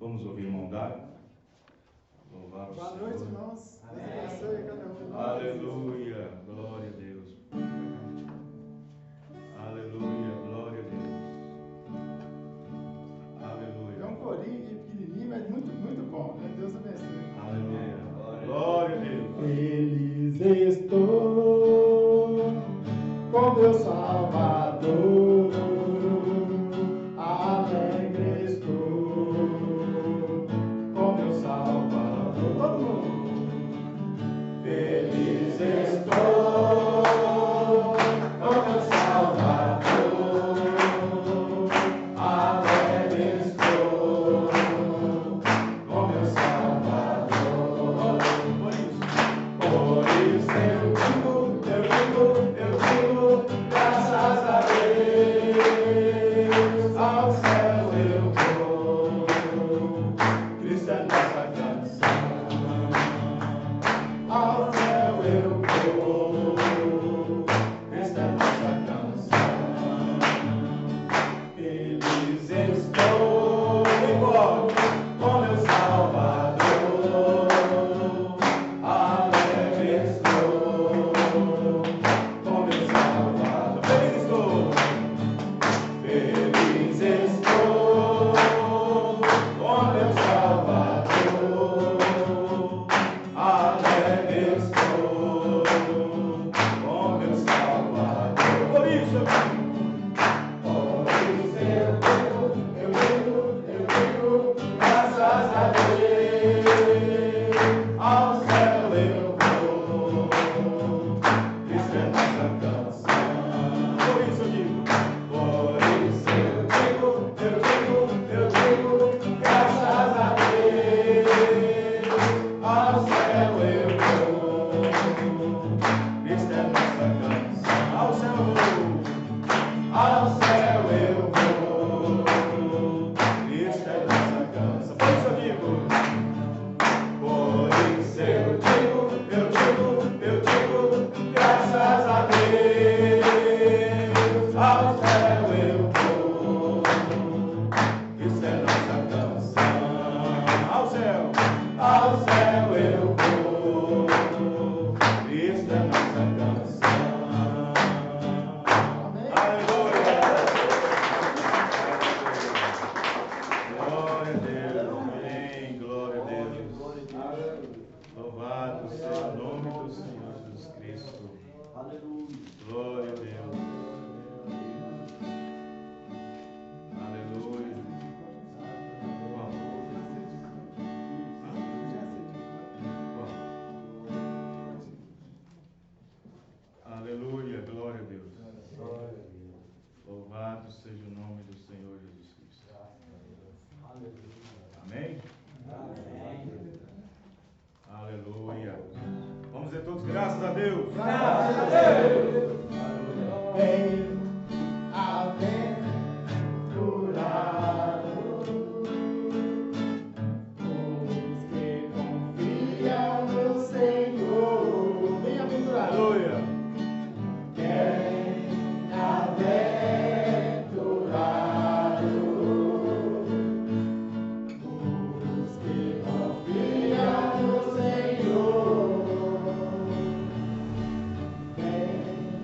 Vamos ouvir o irmão Dário. Louvar o Boa Senhor. noite, irmãos. Deus abençoe cada um de nós. Aleluia, glória a Deus. Aleluia, glória a Deus. Aleluia. É um corinho pequenininho, mas muito bom, né? Deus abençoe. Aleluia, glória a Deus. Feliz estou com meu Salvador, alegre estou com meu Salvador. Todo mundo. Feliz estou com meu Salvador, alegre estou com meu Salvador. Por isso eu digo, graças a Deus, ao céu eu vou. Cristo é nossa canção. Ao céu eu vou, esta é nossa canção. Feliz estou com meu Salvador, alegre estou com meu Salvador. Feliz estou com meu Salvador, alegre estou com meu Salvador. Por isso eu digo, graças a Deus, ao céu eu vou. Isso é nossa canção. Por isso eu digo, graças a Deus, ao céu eu vou. Esta é nossa canção. Ao céu eu vou. Ao céu eu vou. Esta é nossa canção. Por isso eu digo. Por isso eu digo, graças a Deus, ao céu eu vou. Isso é nossa canção. Ao céu eu vou. Isso é nossa canção. Aleluia. Glória a Deus. Amém. Glória a Deus. Louvado seja o nome do Senhor Jesus Cristo. Glória a Deus. Aleluia. Aleluia, glória a Deus. Louvado seja o nome do Senhor Jesus Cristo. Amém? Aleluia. Vamos dizer todos graças a Deus. Graças a Deus. Bem-aventurado os que confiam no Senhor. Bem-aventurado. Aleluia. Bem-aventurado os que confiam no Senhor. Bem-aventurado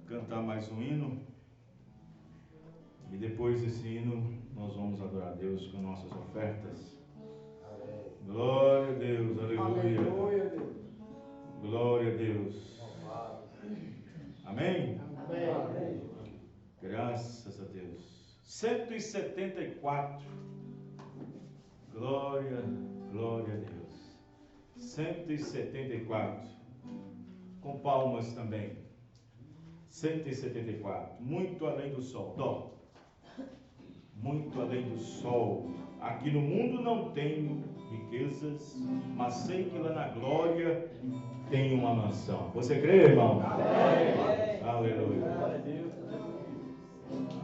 Cantar mais um hino e depois desse hino nós vamos adorar a Deus com nossas ofertas. Glória a Deus, aleluia. Glória a Deus. Amém? Amém. Graças a Deus. 174. Glória, glória a Deus. 174. Com palmas também. 174, muito além do sol. Dó. Muito além do sol. Aqui no mundo não tenho riquezas, mas sei que lá na glória tenho uma mansão. Você crê, irmão? Amém. Aleluia.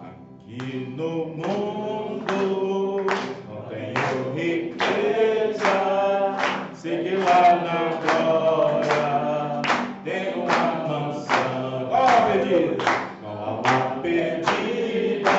Aqui no mundo não tenho riqueza, sei que lá na glória tenho uma mansão. Com alma perdida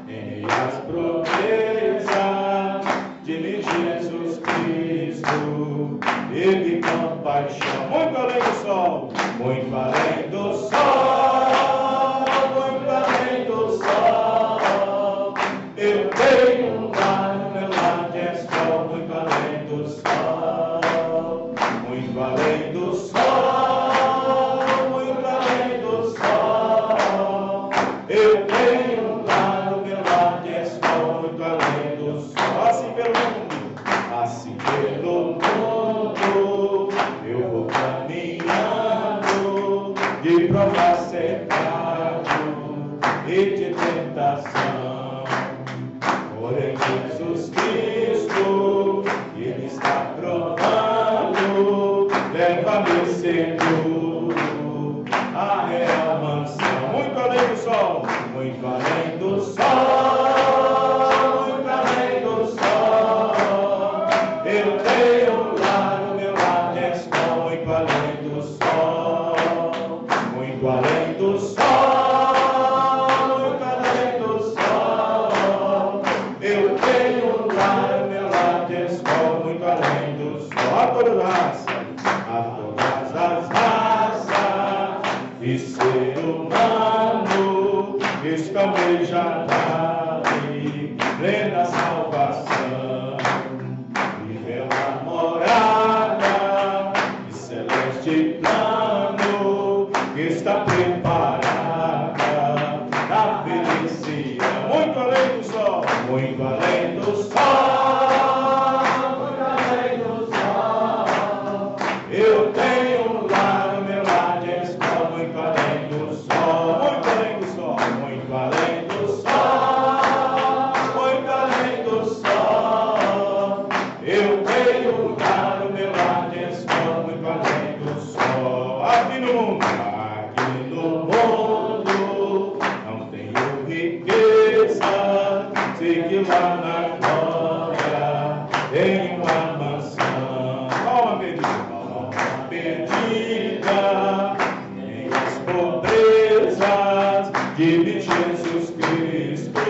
em meias proezas de Jesus Cristo, Ele com paixão, muito além do sol, muito além do sol, muito além do sol. Eu tenho um lar no meu lar de escola, muito além do sol, muito além do sol. Eu tenho um lar no meu lar de escola, muito além do sol. Assim pelo mundo, eu vou caminhando de prova cercado e de tentação. Porém Jesus Cristo, Ele está provando, leva-me seguro a real mansão. Muito além do sol, muito além do sol, muito além do sol. Eu tenho um lar no meu lar de escola, muito além do sol, muito além do sol, muito além do sol. Eu tenho um lar no meu lar de escola, muito além do sol. A todas as raças e ser humano escambejada-lhe plena salvação, viver na morada e celeste plano que está preparada na felicidade. Muito além do sol, muito além do sol, muito além do sol. Eu tenho um lar no meu lar de escola, muito além do sol, muito além do sol, muito além do sol, muito além do sol. Eu tenho um lar no meu lar de escola, muito além do sol. Aqui no mundo, lá na glória, em uma mansão. Alma perdida, em as pobrezas de Jesus Cristo,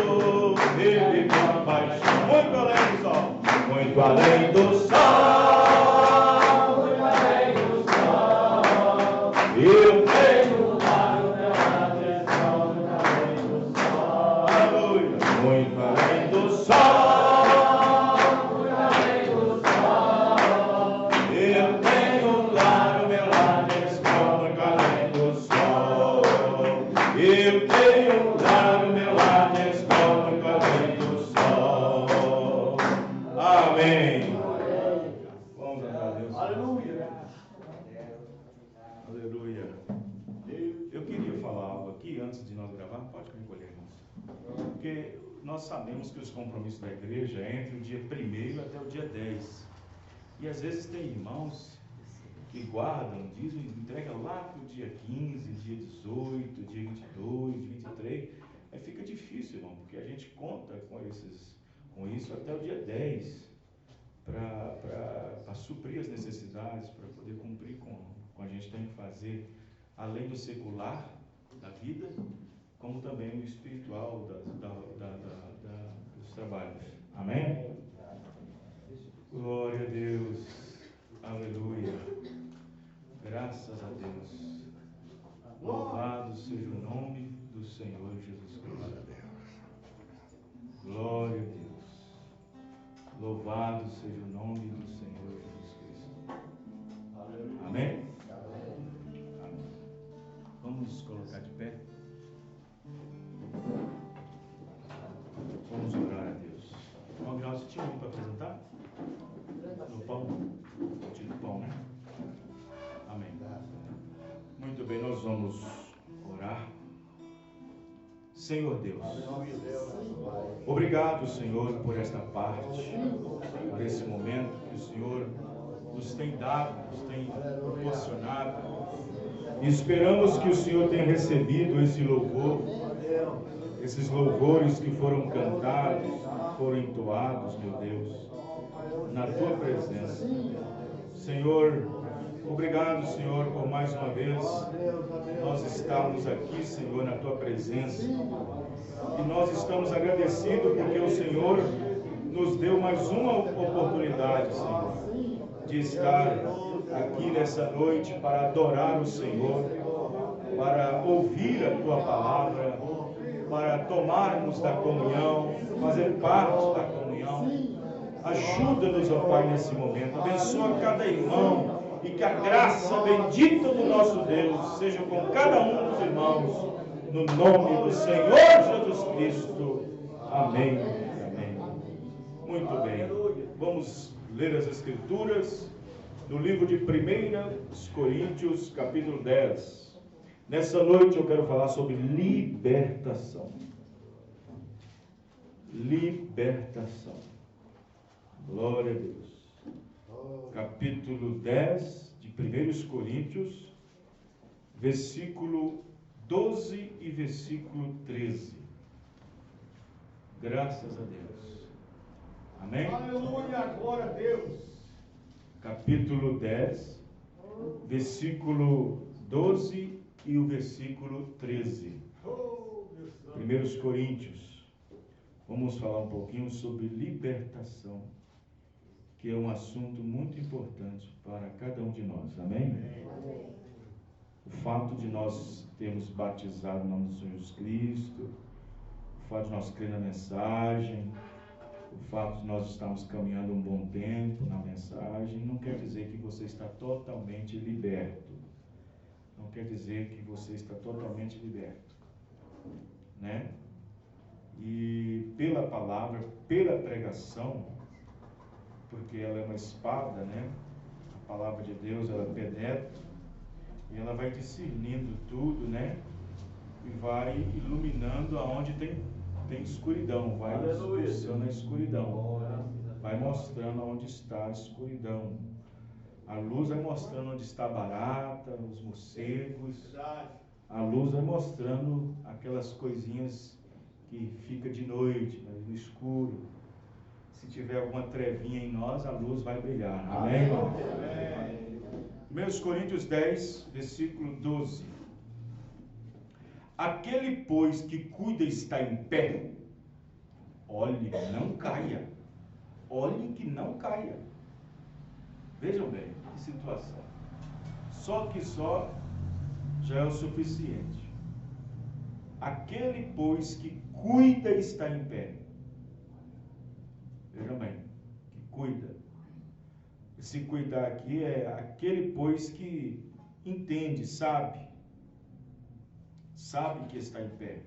ele com paixão, muito além do sol, muito além do sol, muito além do sol, eu tenho lá no meu atenção, muito além do sol, aleluia, muito além do sol, muito além do sol, eu tenho lá no meu atenção, muito além do sol, eu tenho lá no meu atenção, muito além do sol. Amém. Vamos adorar a Deus. Aleluia. Aleluia. Eu queria falar algo aqui antes de nós gravar. Pode me recolher, irmãos. Porque nós sabemos que os compromissos da igreja é entre o dia 1º até o dia 10. E às vezes tem irmãos que guardam, dizem, entregam lá para o dia 15, dia 18, dia 22, 23. Aí fica difícil, irmão, porque a gente conta com isso até o dia 10 para suprir as necessidades, para poder cumprir com a gente tem que fazer, além do secular da vida, como também o espiritual dos trabalhos. Amém? Glória a Deus. Aleluia. Graças a Deus. Louvado seja o nome do Senhor Jesus Cristo. Glória a Deus. Louvado seja o nome do Senhor Jesus Cristo. Amém? Amém. Vamos colocar de pé. Vamos orar a Deus. Irmão Graus, tinha alguém para apresentar? No pão? Tinha no pão, né? Amém. Muito bem, nós vamos orar. Senhor Deus, obrigado, Senhor, por esta parte, por esse momento que o Senhor nos tem dado, nos tem proporcionado. E esperamos que o Senhor tenha recebido esse louvor, esses louvores que foram cantados, foram entoados, meu Deus, na Tua presença. Senhor, obrigado, Senhor, por mais uma vez nós estarmos aqui, Senhor, na Tua presença. E nós estamos agradecidos porque o Senhor nos deu mais uma oportunidade, Senhor, de estar aqui nessa noite para adorar o Senhor, para ouvir a Tua palavra, para tomarmos da comunhão, fazer parte da comunhão. Ajuda-nos, ó Pai, nesse momento. Abençoa cada irmão e que a graça bendita do nosso Deus seja com cada um dos irmãos, no nome do Senhor Jesus Cristo. Amém. Amém. Muito bem. Vamos ler as Escrituras no livro de 1 Coríntios, capítulo 10. Nessa noite eu quero falar sobre libertação. Libertação. Glória a Deus. Capítulo 10 de 1 Coríntios, versículo 12 e versículo 13. Graças a Deus. Amém? Aleluia, glória a Deus. Capítulo 10, versículo 12 e o versículo 13. 1 Coríntios. Vamos falar um pouquinho sobre libertação, que é um assunto muito importante para cada um de nós. Amém? O fato de nós termos batizado no nome do Senhor Jesus Cristo, o fato de nós crer na mensagem, o fato de nós estarmos caminhando um bom tempo na mensagem, não quer dizer que você está totalmente liberto. Não quer dizer que você está totalmente liberto, né? E pela palavra, pela pregação, porque ela é uma espada, né? A palavra de Deus, ela penetra e ela vai discernindo tudo, né? E vai iluminando aonde tem escuridão, vai expulsando a escuridão, vai mostrando aonde está a escuridão. A luz vai mostrando onde está a barata, os morcegos. A luz vai mostrando aquelas coisinhas que fica de noite, mas no escuro. Se tiver alguma trevinha em nós, a luz vai brilhar. Amém, irmão? 1 Coríntios 10, versículo 12. Aquele, pois, que cuida está em pé, olhe, não caia. Olhe que não caia. Vejam bem, que situação. Só já é o suficiente. Aquele, pois, que cuida está em pé. Vejam bem, que cuida. Se cuidar aqui é aquele, pois, que entende, sabe que está em pé.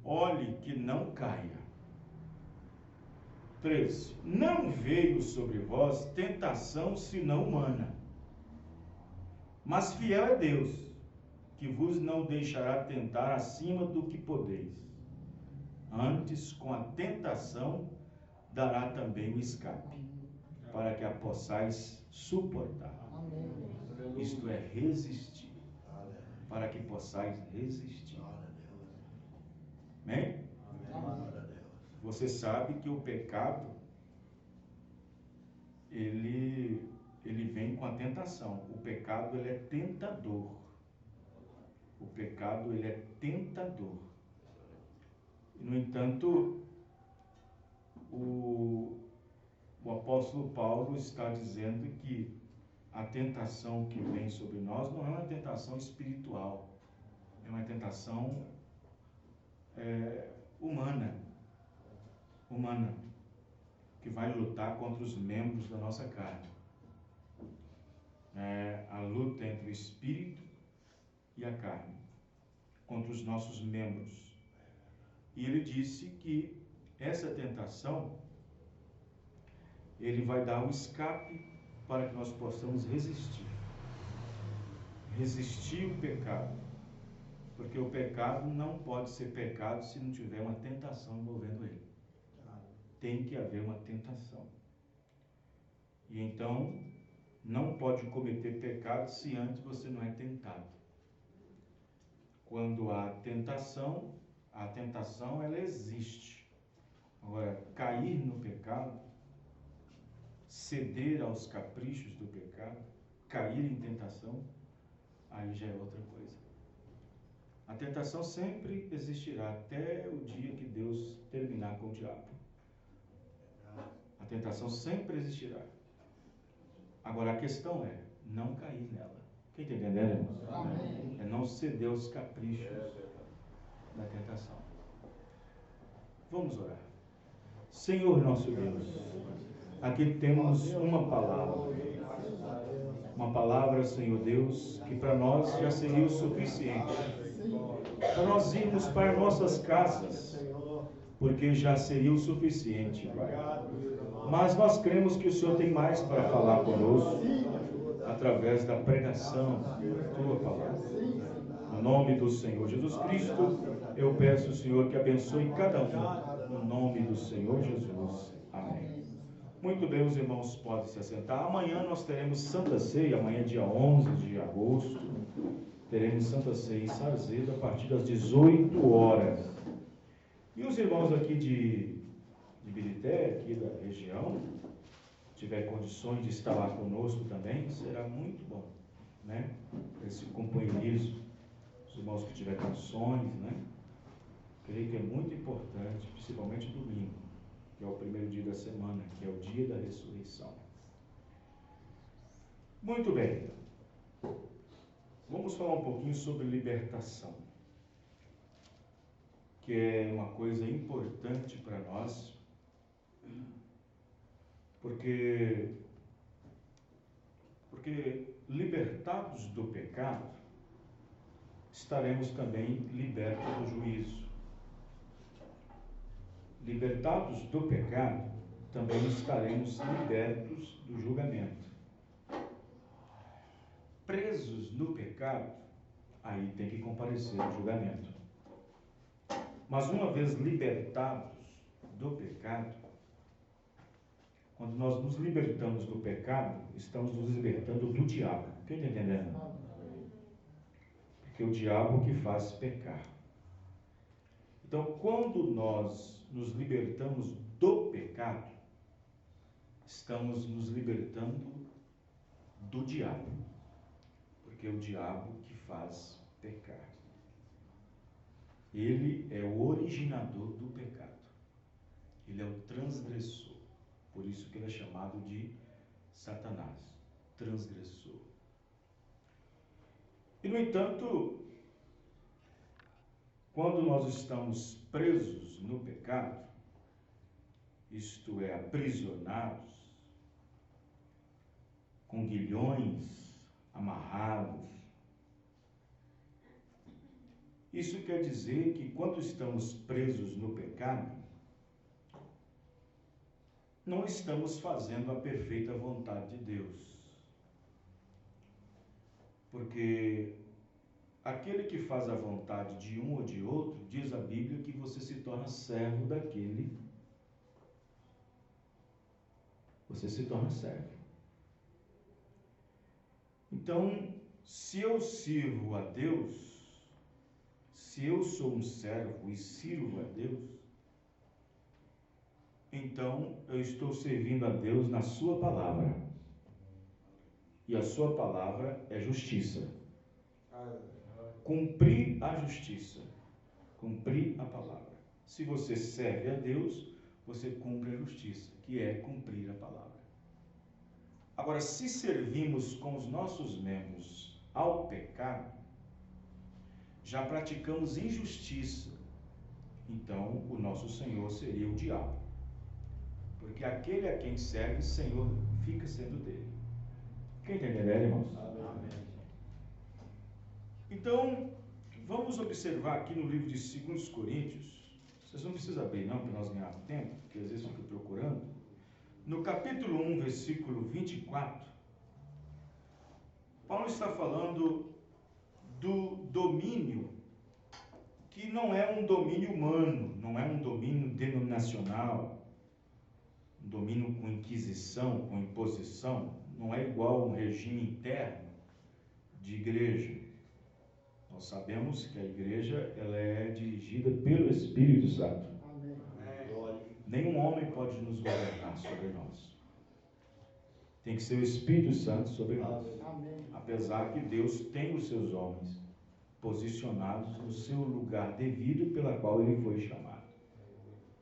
Olhe que não caia. 13. Não veio sobre vós tentação senão humana, mas fiel é Deus, que vos não deixará tentar acima do que podeis. Antes, com a tentação, dará também o escape, para que a possais suportar. Isto é, resistir. Para que possais resistir. Amém? Você sabe que o pecado, ele vem com a tentação. O pecado, ele é tentador. O pecado, ele é tentador. No entanto, o apóstolo Paulo está dizendo que a tentação que vem sobre nós não é uma tentação espiritual, é uma tentação humana, que vai lutar contra os membros da nossa carne. A luta entre o espírito e a carne, contra os nossos membros. E ele disse que essa tentação, ele vai dar um escape para que nós possamos resistir. Resistir o pecado. Porque o pecado não pode ser pecado se não tiver uma tentação envolvendo ele. Tem que haver uma tentação. E então, não pode cometer pecado se antes você não é tentado. Quando há tentação, ela existe. Agora, cair no pecado, ceder aos caprichos do pecado, cair em tentação, aí já é outra coisa. A tentação sempre existirá até o dia que Deus terminar com o diabo. A tentação sempre existirá. Agora a questão é não cair nela. Quem está entendendo, irmãos? Amém. É não ceder aos caprichos da tentação. Vamos orar. Senhor nosso Deus, aqui temos uma palavra. Uma palavra, Senhor Deus, que para nós já seria o suficiente. Para nós irmos para nossas casas, porque já seria o suficiente, Pai. Mas nós cremos que o Senhor tem mais para falar conosco, através da pregação da Tua palavra. No nome do Senhor Jesus Cristo, eu peço, Senhor, que abençoe cada um, no nome do Senhor Jesus. Amém. Muito bem, os irmãos podem se assentar. Amanhã nós teremos Santa Ceia, amanhã dia 11 de agosto, teremos Santa Ceia em Sarzedo, a partir das 18 horas. E os irmãos aqui de Birité, aqui da região, tiver condições de estar lá conosco também, será muito bom, né? Esse companheirismo, os irmãos que tiverem condições, né? Creio que é muito importante, principalmente domingo, que é o primeiro dia da semana, que é o dia da ressurreição. Muito bem. Vamos falar um pouquinho sobre libertação, que é uma coisa importante para nós, porque libertados do pecado, estaremos também libertos do juízo. Libertados do pecado, também estaremos libertos do julgamento. Presos no pecado, aí tem que comparecer ao julgamento. Mas uma vez libertados do pecado, quando nós nos libertamos do pecado, estamos nos libertando do diabo. Quem está entendendo? Porque o diabo que faz pecar. Então, quando nós nos libertamos do pecado, estamos nos libertando do diabo, porque é o diabo que faz pecar. Ele é o originador do pecado. Ele é o transgressor. Por isso que ele é chamado de Satanás, transgressor. E, no entanto, quando nós estamos presos no pecado, isto é, aprisionados, com grilhões amarrados, isso quer dizer que quando estamos presos no pecado, não estamos fazendo a perfeita vontade de Deus. Porque aquele que faz a vontade de um ou de outro, diz a Bíblia que você se torna servo daquele. Você se torna servo. Então, se eu sirvo a Deus, se eu sou um servo e sirvo a Deus, então eu estou servindo a Deus na sua palavra. E a sua palavra é justiça. Cumprir a justiça. Cumprir a palavra. Se você serve a Deus, você cumpre a justiça, que é cumprir a palavra. Agora, se servimos com os nossos membros ao pecado, já praticamos injustiça. Então, o nosso Senhor seria o diabo. Porque aquele a quem serve, Senhor, fica sendo dele. Quem está entendendo, irmãos? Amém. Então, vamos observar aqui no livro de 2 Coríntios. Vocês não precisam abrir não, para nós ganharmos tempo, porque às vezes eu fico procurando. No capítulo 1, versículo 24, Paulo está falando do domínio, que não é um domínio humano, não é um domínio denominacional, um domínio com inquisição, com imposição, não é igual a um regime interno de igreja. Nós sabemos que a igreja ela é dirigida pelo Espírito Santo. Amém. Nenhum homem pode nos governar sobre nós. Tem que ser o Espírito Santo sobre nós. Amém. Apesar que Deus tem os seus homens posicionados no seu lugar devido pela qual ele foi chamado.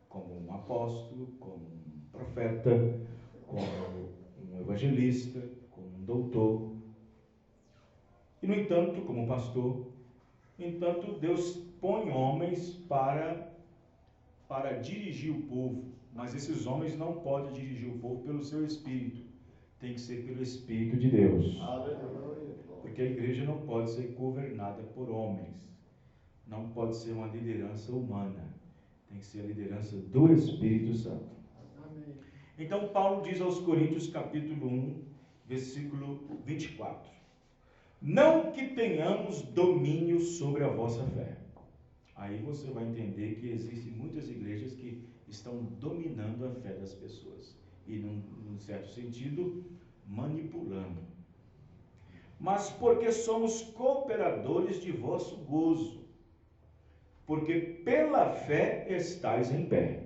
Como um apóstolo, como um profeta, como um evangelista, como um doutor. E, no entanto, como um pastor, entanto, Deus põe homens para dirigir o povo, mas esses homens não podem dirigir o povo pelo seu espírito, tem que ser pelo Espírito de Deus. Porque a igreja não pode ser governada por homens, não pode ser uma liderança humana, tem que ser a liderança do Espírito Santo. Amém. Então Paulo diz aos Coríntios capítulo 1, versículo 24: não que tenhamos domínio sobre a vossa fé. Aí você vai entender que existem muitas igrejas que estão dominando a fé das pessoas e, num certo sentido, manipulando. Mas porque somos cooperadores de vosso gozo, porque pela fé estáis em pé.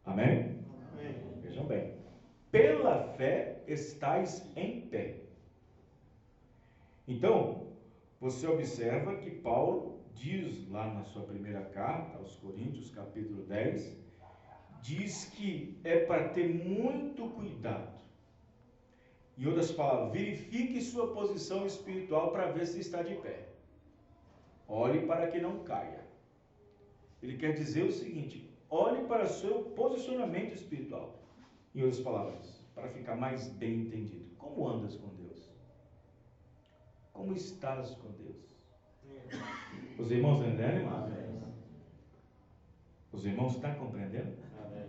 Amém? Amém. Vejam bem. Pela fé estáis em pé. Então, você observa que Paulo diz lá na sua primeira carta aos Coríntios, capítulo 10, diz que é para ter muito cuidado. Em outras palavras, verifique sua posição espiritual para ver se está de pé. Olhe para que não caia. Ele quer dizer o seguinte: olhe para o seu posicionamento espiritual. Em outras palavras, para ficar mais bem entendido. Como andas com Deus? Como estás com Deus? Os irmãos entendem, irmãos? Amém. Os irmãos estão compreendendo? Amém.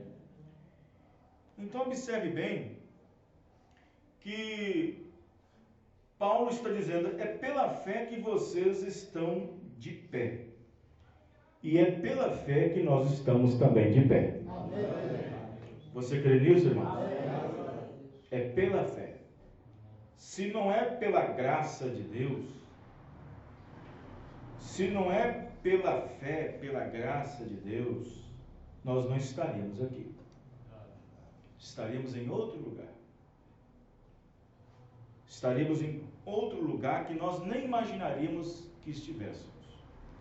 Então observe bem que Paulo está dizendo, é pela fé que vocês estão de pé. E é pela fé que nós estamos também de pé. Amém. Você crê nisso, irmão? Amém. É pela fé. Se não é pela graça de Deus, Se não é pela fé, pela graça de Deus, nós não estaríamos aqui. Estaríamos em outro lugar. Estaríamos em outro lugar que nós nem imaginaríamos que estivéssemos.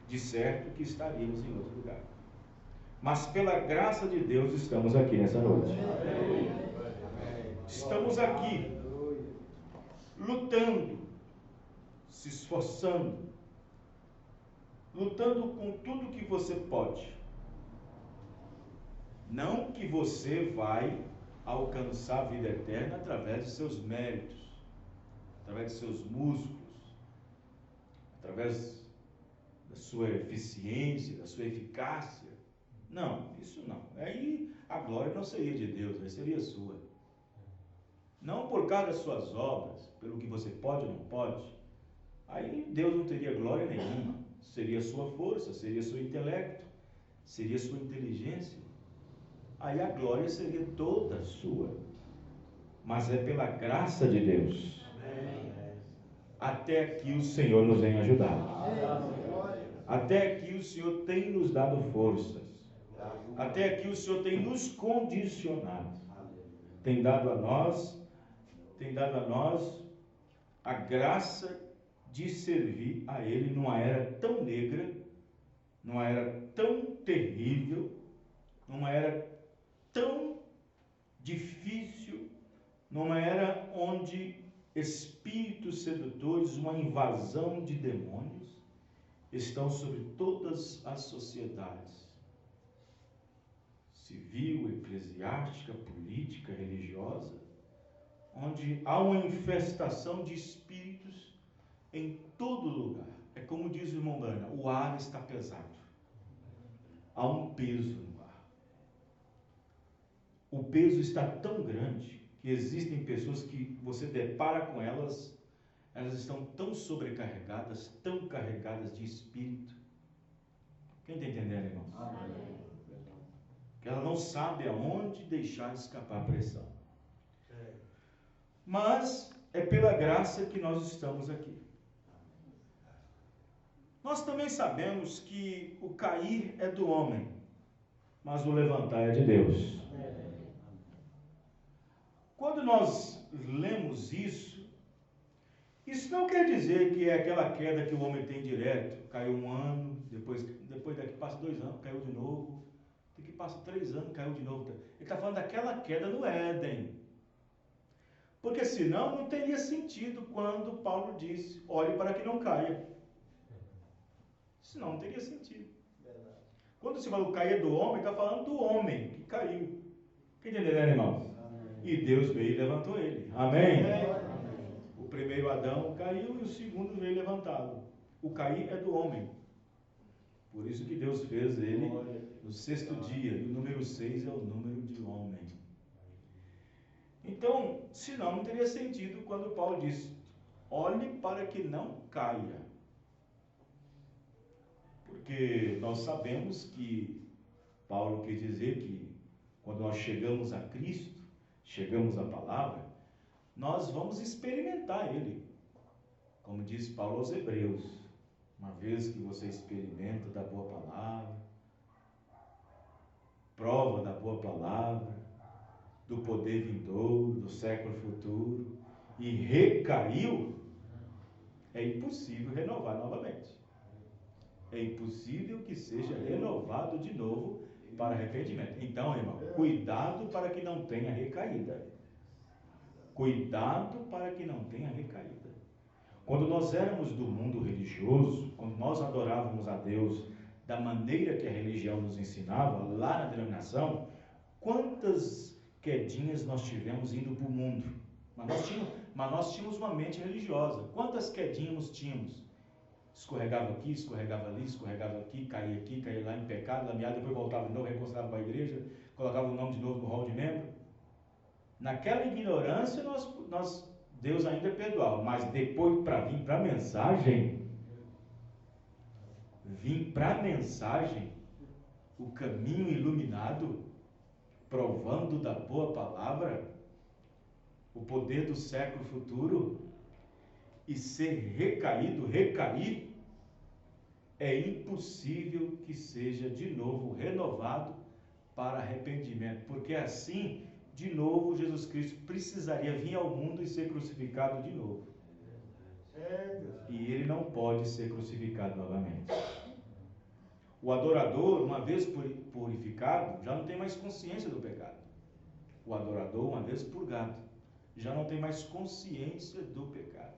De certo que estaríamos em outro lugar. Mas pela graça de Deus estamos aqui nessa noite. Estamos aqui lutando, se esforçando, lutando com tudo que você pode. Não que você vai alcançar a vida eterna através de seus méritos, através de seus músculos, através da sua eficiência, da sua eficácia. Não, isso não. Aí a glória não seria de Deus, aí seria sua. Não por causa das suas obras, pelo que você pode ou não pode. Aí Deus não teria glória nenhuma. Seria sua força, seria seu intelecto, seria sua inteligência. Aí a glória seria toda sua. Mas é pela graça de Deus. Até aqui o Senhor nos tem ajudado. Até aqui o Senhor tem nos dado forças. Até aqui o Senhor tem nos condicionado. Tem dado a nós a graça de servir a Ele numa era tão negra, numa era tão terrível, numa era tão difícil, numa era onde espíritos sedutores, uma invasão de demônios estão sobre todas as sociedades, civil, eclesiástica, política, religiosa, onde há uma infestação de espíritos em todo lugar. É como diz o irmão Brana, o ar está pesado. Há um peso no ar. O peso está tão grande que existem pessoas que você depara com elas, elas estão tão sobrecarregadas, tão carregadas de espírito. Quem está entendendo, irmãos? Amém. Que ela não sabe aonde deixar escapar a pressão. Mas é pela graça que nós estamos aqui. Nós também sabemos que o cair é do homem, mas o levantar é de Deus. Quando nós lemos isso não quer dizer que é aquela queda que o homem tem direto. Caiu um ano, depois daqui passa 2 anos, caiu de novo. Daqui passa 3 anos, caiu de novo. Ele está falando daquela queda no Éden. Porque senão não teria sentido quando Paulo disse, olhe para que não caia. Senão não teria sentido. Verdade. Quando se fala cair do homem, está falando do homem que caiu. Quem está entendendo, irmãos? Amém. E Deus veio e levantou ele. Amém? Amém. O primeiro Adão caiu e o segundo veio levantado. O cair é do homem. Por isso que Deus fez ele no 6º dia. E o número 6 é o número de homem. Então, senão não teria sentido quando Paulo disse, olhe para que não caia. Porque nós sabemos que Paulo quer dizer que quando nós chegamos a Cristo, chegamos à palavra, nós vamos experimentar Ele. Como diz Paulo aos Hebreus, uma vez que você experimenta da boa palavra, prova da boa palavra, do poder vindouro, do século futuro, e recaiu, é impossível renovar novamente. É impossível que seja renovado de novo para arrependimento. Então, irmão, cuidado para que não tenha recaída. Cuidado para que não tenha recaída. Quando nós éramos do mundo religioso, quando nós adorávamos a Deus da maneira que a religião nos ensinava, lá na denominação, quantas quedinhas nós tivemos indo para o mundo. Mas nós tínhamos uma mente religiosa. Quantas quedinhas tínhamos? Escorregava aqui, escorregava ali, escorregava aqui, caía lá em pecado, lameado, depois voltava de novo, reconciliava com a igreja, colocava o nome de novo no rol de membro. Naquela ignorância, Deus ainda perdoava, mas depois, para vir para a mensagem, o caminho iluminado, provando da boa palavra, o poder do século futuro, e ser recair, é impossível que seja de novo renovado para arrependimento, porque assim, de novo, Jesus Cristo precisaria vir ao mundo e ser crucificado de novo. E ele não pode ser crucificado novamente. O adorador, uma vez purificado, já não tem mais consciência do pecado. O adorador, uma vez purgado, já não tem mais consciência do pecado.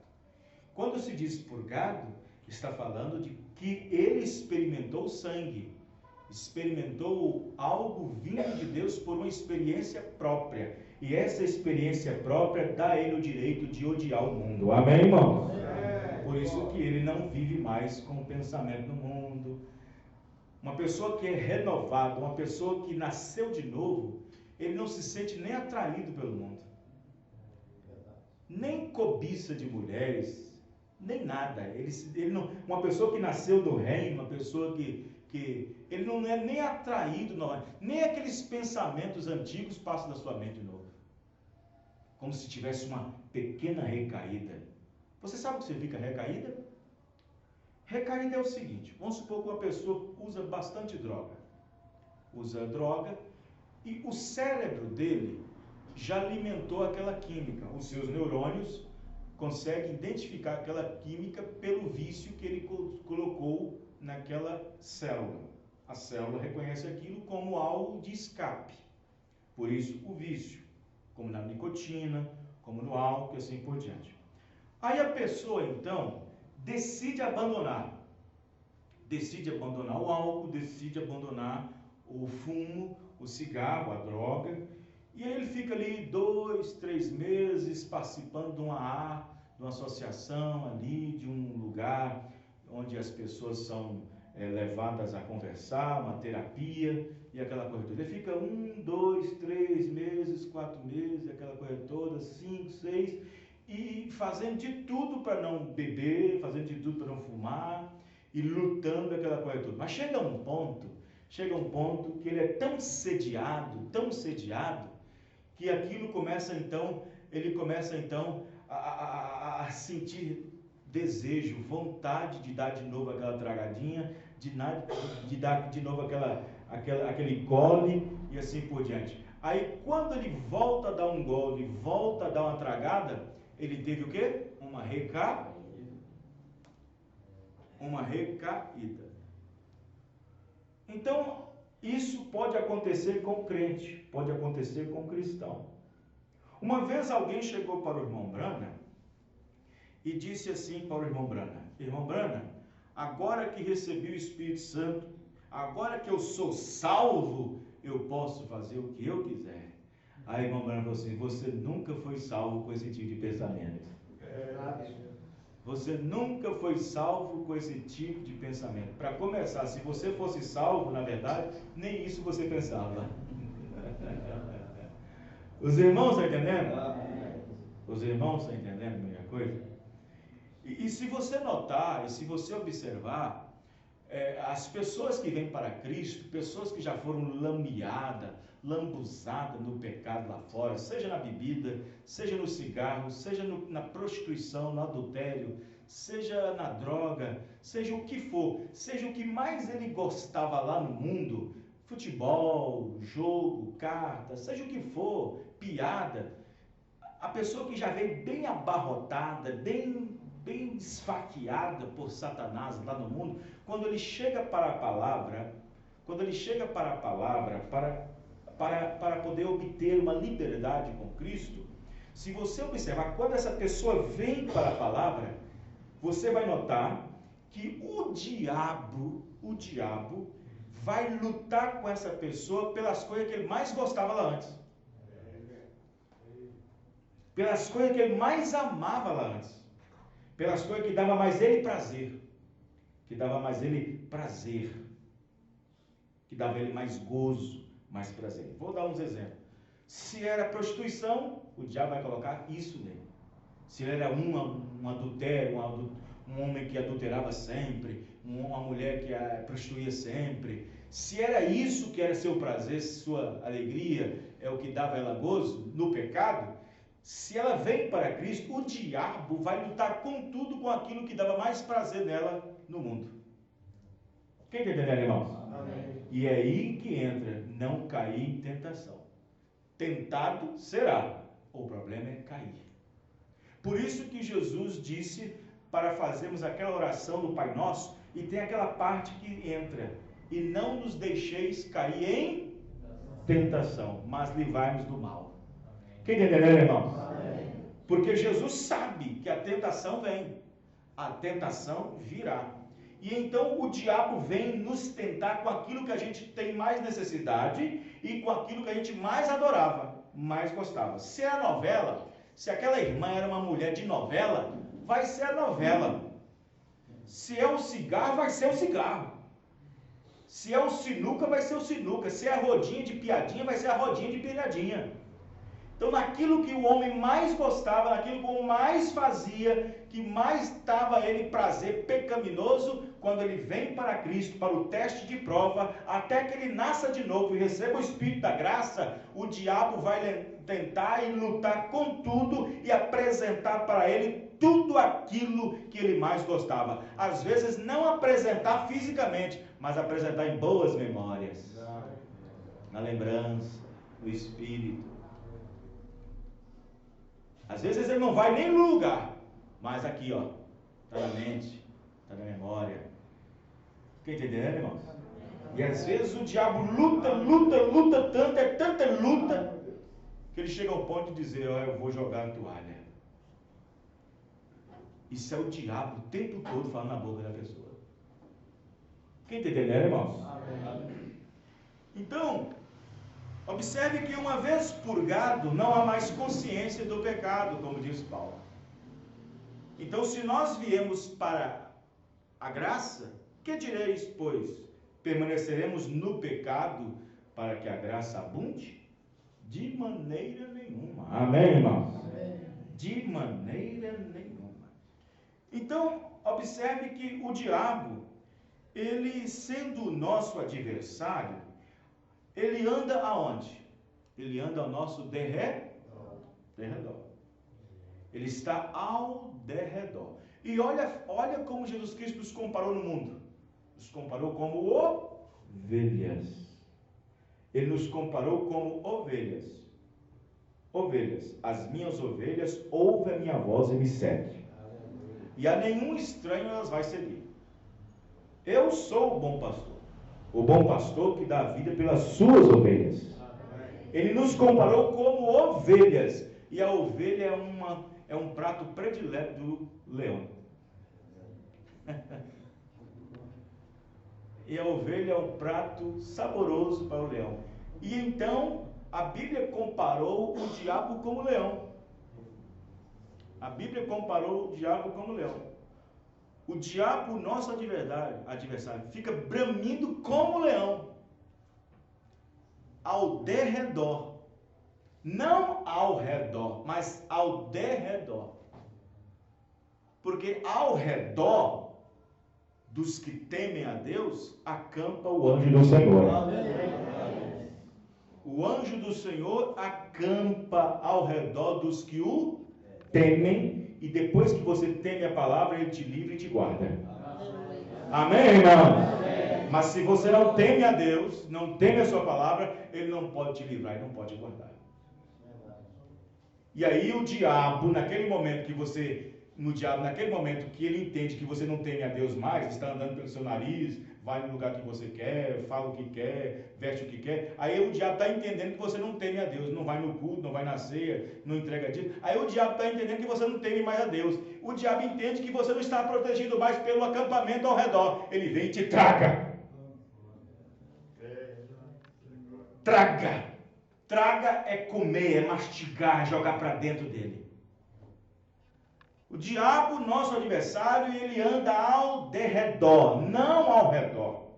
Quando se diz purgado, está falando de que ele experimentou sangue, experimentou algo vindo de Deus por uma experiência própria. E essa experiência própria dá a ele o direito de odiar o mundo. Amém, irmão? Por isso que ele não vive mais com o pensamento no mundo. Uma pessoa que é renovada, uma pessoa que nasceu de novo, ele não se sente nem atraído pelo mundo. Nem cobiça de mulheres, nem nada. Ele não, uma pessoa que nasceu do reino, uma pessoa que ele não é nem atraído, não, nem aqueles pensamentos antigos passam da sua mente de novo. Como se tivesse uma pequena recaída. Você sabe o que significa recaída? Recaída é o seguinte: vamos supor que uma pessoa usa bastante droga. Usa droga e o cérebro dele já alimentou aquela química. Os seus neurônios conseguem identificar aquela química pelo vício que ele colocou naquela célula. A célula reconhece aquilo como algo de escape. Por isso o vício, como na nicotina, como no álcool e assim por diante. Aí a pessoa então decide abandonar o álcool, decide abandonar o fumo, o cigarro, a droga, e aí ele fica ali 2, 3 meses participando de uma associação ali, de um lugar onde as pessoas são levadas a conversar, uma terapia e aquela coisa toda. Ele fica 1, 2, 3 meses, 4 meses, aquela coisa toda, 5, 6, e fazendo de tudo para não beber, fazendo de tudo para não fumar, e lutando aquela coisa toda. Mas chega um ponto que ele é tão sediado, que aquilo começa então, ele começa então a sentir desejo, vontade de dar de novo aquela tragadinha, de dar de novo aquele gole e assim por diante. Aí quando ele volta a dar um gole, volta a dar uma tragada, ele teve o quê? Uma recaída. Então, isso pode acontecer com o crente, pode acontecer com o cristão. Uma vez alguém chegou para o irmão Brana e disse assim para o irmão Brana: irmão Brana, agora que recebi o Espírito Santo, agora que eu sou salvo, eu posso fazer o que eu quiser. Aí o irmão Brana falou assim: você nunca foi salvo com esse tipo de pensamento. Você nunca foi salvo com esse tipo de pensamento. Para começar, se você fosse salvo, na verdade, nem isso você pensava. Os irmãos estão entendendo? Os irmãos estão entendendo a minha coisa? E se você notar, e se você observar, as pessoas que vêm para Cristo, pessoas que já foram lambuzadas no pecado lá fora, seja na bebida, seja no cigarro, seja na prostituição, no adultério, seja na droga, seja o que for, seja o que mais ele gostava lá no mundo, futebol, jogo, carta, seja o que for, piada, a pessoa que já veio bem abarrotada, bem esfaqueada por Satanás lá no mundo, quando ele chega para a palavra, para poder obter uma liberdade com Cristo, se você observar, quando essa pessoa vem para a palavra, você vai notar que o diabo vai lutar com essa pessoa pelas coisas que ele mais gostava lá antes. Pelas coisas que ele mais amava lá antes. Pelas coisas que dava mais ele prazer. Que dava ele mais gozo, mais prazer. Vou dar uns exemplos. Se era prostituição, o diabo vai colocar isso nele. Se ele era um adultério, um homem que adulterava sempre, uma mulher que prostituía sempre, se era isso que era seu prazer, sua alegria, é o que dava ela gozo no pecado, se ela vem para Cristo, o diabo vai lutar com tudo com aquilo que dava mais prazer nela no mundo. Quem está entendendo, irmãos? Amém. E é aí que entra não cair em tentação. Tentado será, o problema é cair. Por isso que Jesus disse para fazermos aquela oração do Pai Nosso, e tem aquela parte que entra: e não nos deixeis cair em tentação, mas livrai-nos do mal. Quem está entendendo, irmãos? Amém. Porque Jesus sabe que a tentação vem, a tentação virá. E então o diabo vem nos tentar com aquilo que a gente tem mais necessidade e com aquilo que a gente mais adorava, mais gostava. Se é a novela, se aquela irmã era uma mulher de novela, vai ser a novela. Se é o cigarro, vai ser o cigarro. Se é o sinuca, vai ser o sinuca. Se é a rodinha de piadinha, vai ser a rodinha de piadinha. Então, naquilo que o homem mais gostava, naquilo que o homem mais fazia, que mais dava ele prazer pecaminoso, quando ele vem para Cristo, para o teste de prova, até que ele nasça de novo e receba o Espírito da graça, o diabo vai tentar e lutar com tudo e apresentar para ele tudo aquilo que ele mais gostava. Às vezes não apresentar fisicamente, mas apresentar em boas memórias, na lembrança, no Espírito. Às vezes ele não vai nem no lugar, mas aqui, ó, está na mente, está na memória. Quem está entendendo, irmãos? E às vezes o diabo luta tanto, é tanta luta, que ele chega ao ponto de dizer: ó, eu vou jogar a toalha. Isso é o diabo o tempo todo falando na boca da pessoa. Quem está entendendo, irmãos? Amém. Então, observe que uma vez purgado, não há mais consciência do pecado, como diz Paulo. Então, se nós viemos para a graça, que direis, pois? Permaneceremos no pecado para que a graça abunde? De maneira nenhuma. Amém, irmãos? Amém. De maneira nenhuma. Então, observe que o diabo, ele sendo o nosso adversário, ele anda aonde? Ele anda ao nosso derredor. Ele está ao derredor. E olha como Jesus Cristo nos comparou no mundo. Nos comparou como ovelhas. Ele nos comparou como ovelhas. Ovelhas. As minhas ovelhas ouvem a minha voz e me seguem. E a nenhum estranho elas vai seguir. Eu sou o bom pastor. O bom pastor que dá a vida pelas suas ovelhas. Ele nos comparou como ovelhas. E a ovelha é um prato predileto do leão. E a ovelha é um prato saboroso para o leão. E então, a Bíblia comparou o diabo como leão. A Bíblia comparou o diabo como leão. O diabo, nosso adversário, fica bramindo como leão. Ao derredor. Não ao redor, mas ao derredor. Porque ao redor dos que temem a Deus, acampa o anjo do Senhor. O anjo do Senhor acampa ao redor dos que o temem, e depois que você teme a palavra, ele te livra e te guarda. Amém, irmão? Mas se você não teme a Deus, não teme a sua palavra, ele não pode te livrar e não pode te guardar. E aí o diabo, naquele momento que ele entende que você não teme a Deus mais, está andando pelo seu nariz, vai no lugar que você quer, fala o que quer, veste o que quer, aí o diabo está entendendo que você não teme a Deus, não vai no culto, não vai na ceia, não entrega dízimo. Aí o diabo está entendendo que você não teme mais a Deus. O diabo entende que você não está protegido mais pelo acampamento ao redor. Ele vem e te traga. Traga. Traga é comer, é mastigar, é jogar para dentro dele. O diabo, nosso adversário, ele anda ao derredor, não ao redor.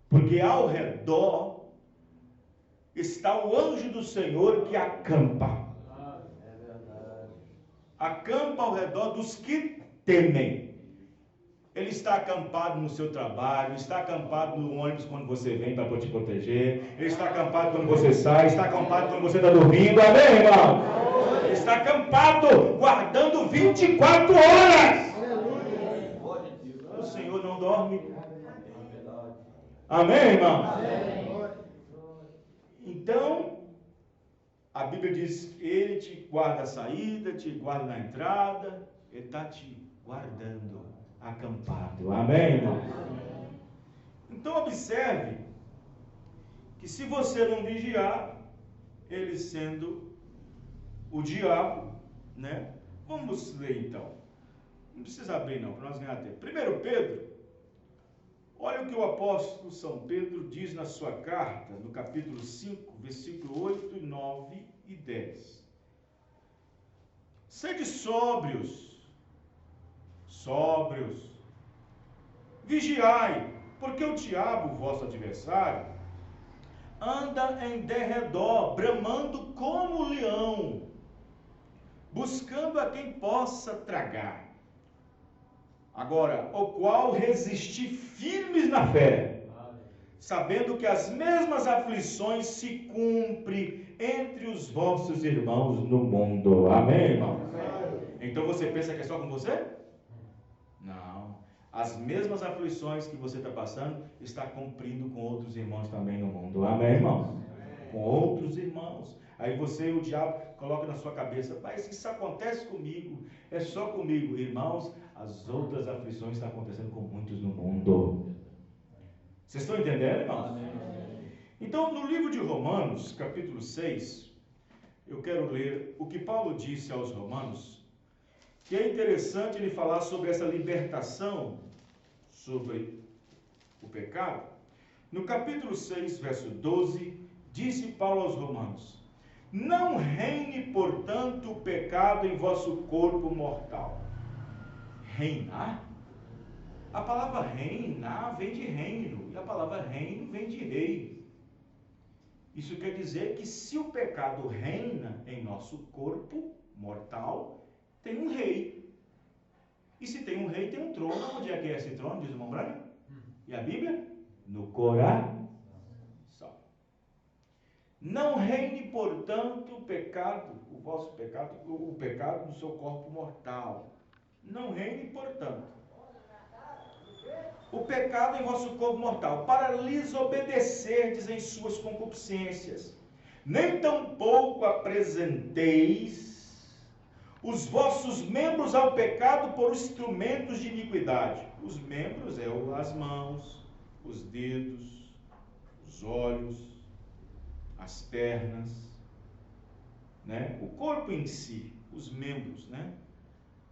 Porque ao redor está o anjo do Senhor que acampa. Acampa ao redor dos que temem. Ele está acampado no seu trabalho, está acampado no ônibus quando você vem para te proteger, ele está acampado quando você sai, está acampado quando você está dormindo, amém, irmão? Ele está acampado, guardando 24 horas. O Senhor não dorme, Amém, irmão? Amém. Então, a Bíblia diz que Ele te guarda a saída, te guarda na entrada, Ele está te guardando, acampado. Amém, irmão? Então, observe que se você não vigiar, ele sendo o diabo, né? Vamos ler então. Não precisa abrir não, para nós ganhar tempo. 1 Pedro, olha o que o apóstolo São Pedro diz na sua carta, no capítulo 5, versículo 8, 9 e 10. Sede sóbrios, vigiai, porque o diabo, vosso adversário, anda em derredor, bramando como leão, buscando a quem possa tragar. Agora, o qual resistir firmes na fé, sabendo que as mesmas aflições se cumprem entre os vossos irmãos no mundo. Amém, irmão? Então você pensa que é só com você? Não. As mesmas aflições que você está passando, está cumprindo com outros irmãos também no mundo. Amém, irmãos? Com outros irmãos. Aí você, o diabo, coloca na sua cabeça, mas isso acontece comigo, é só comigo. Irmãos, as outras aflições estão acontecendo com muitos no mundo. Vocês estão entendendo, irmãos? Então, no livro de Romanos, capítulo 6, eu quero ler o que Paulo disse aos Romanos, que é interessante ele falar sobre essa libertação, sobre o pecado. No capítulo 6, verso 12, disse Paulo aos Romanos: não reine, portanto, o pecado em vosso corpo mortal. Reinar? A palavra reinar vem de reino, e a palavra reino vem de rei. Isso quer dizer que se o pecado reina em nosso corpo mortal, tem um rei. E se tem um rei, tem um trono. Onde é que é esse trono, diz o irmão Branco? E a Bíblia? No coração. Não reine, portanto, o pecado, o vosso pecado, o pecado do seu corpo mortal. Não reine, portanto, o pecado em vosso corpo mortal, para lhes obedecerdes em suas concupiscências. Nem tampouco apresenteis os vossos membros ao pecado por instrumentos de iniquidade. Os membros é as mãos, os dedos, os olhos, as pernas, né? O corpo em si, os membros, né?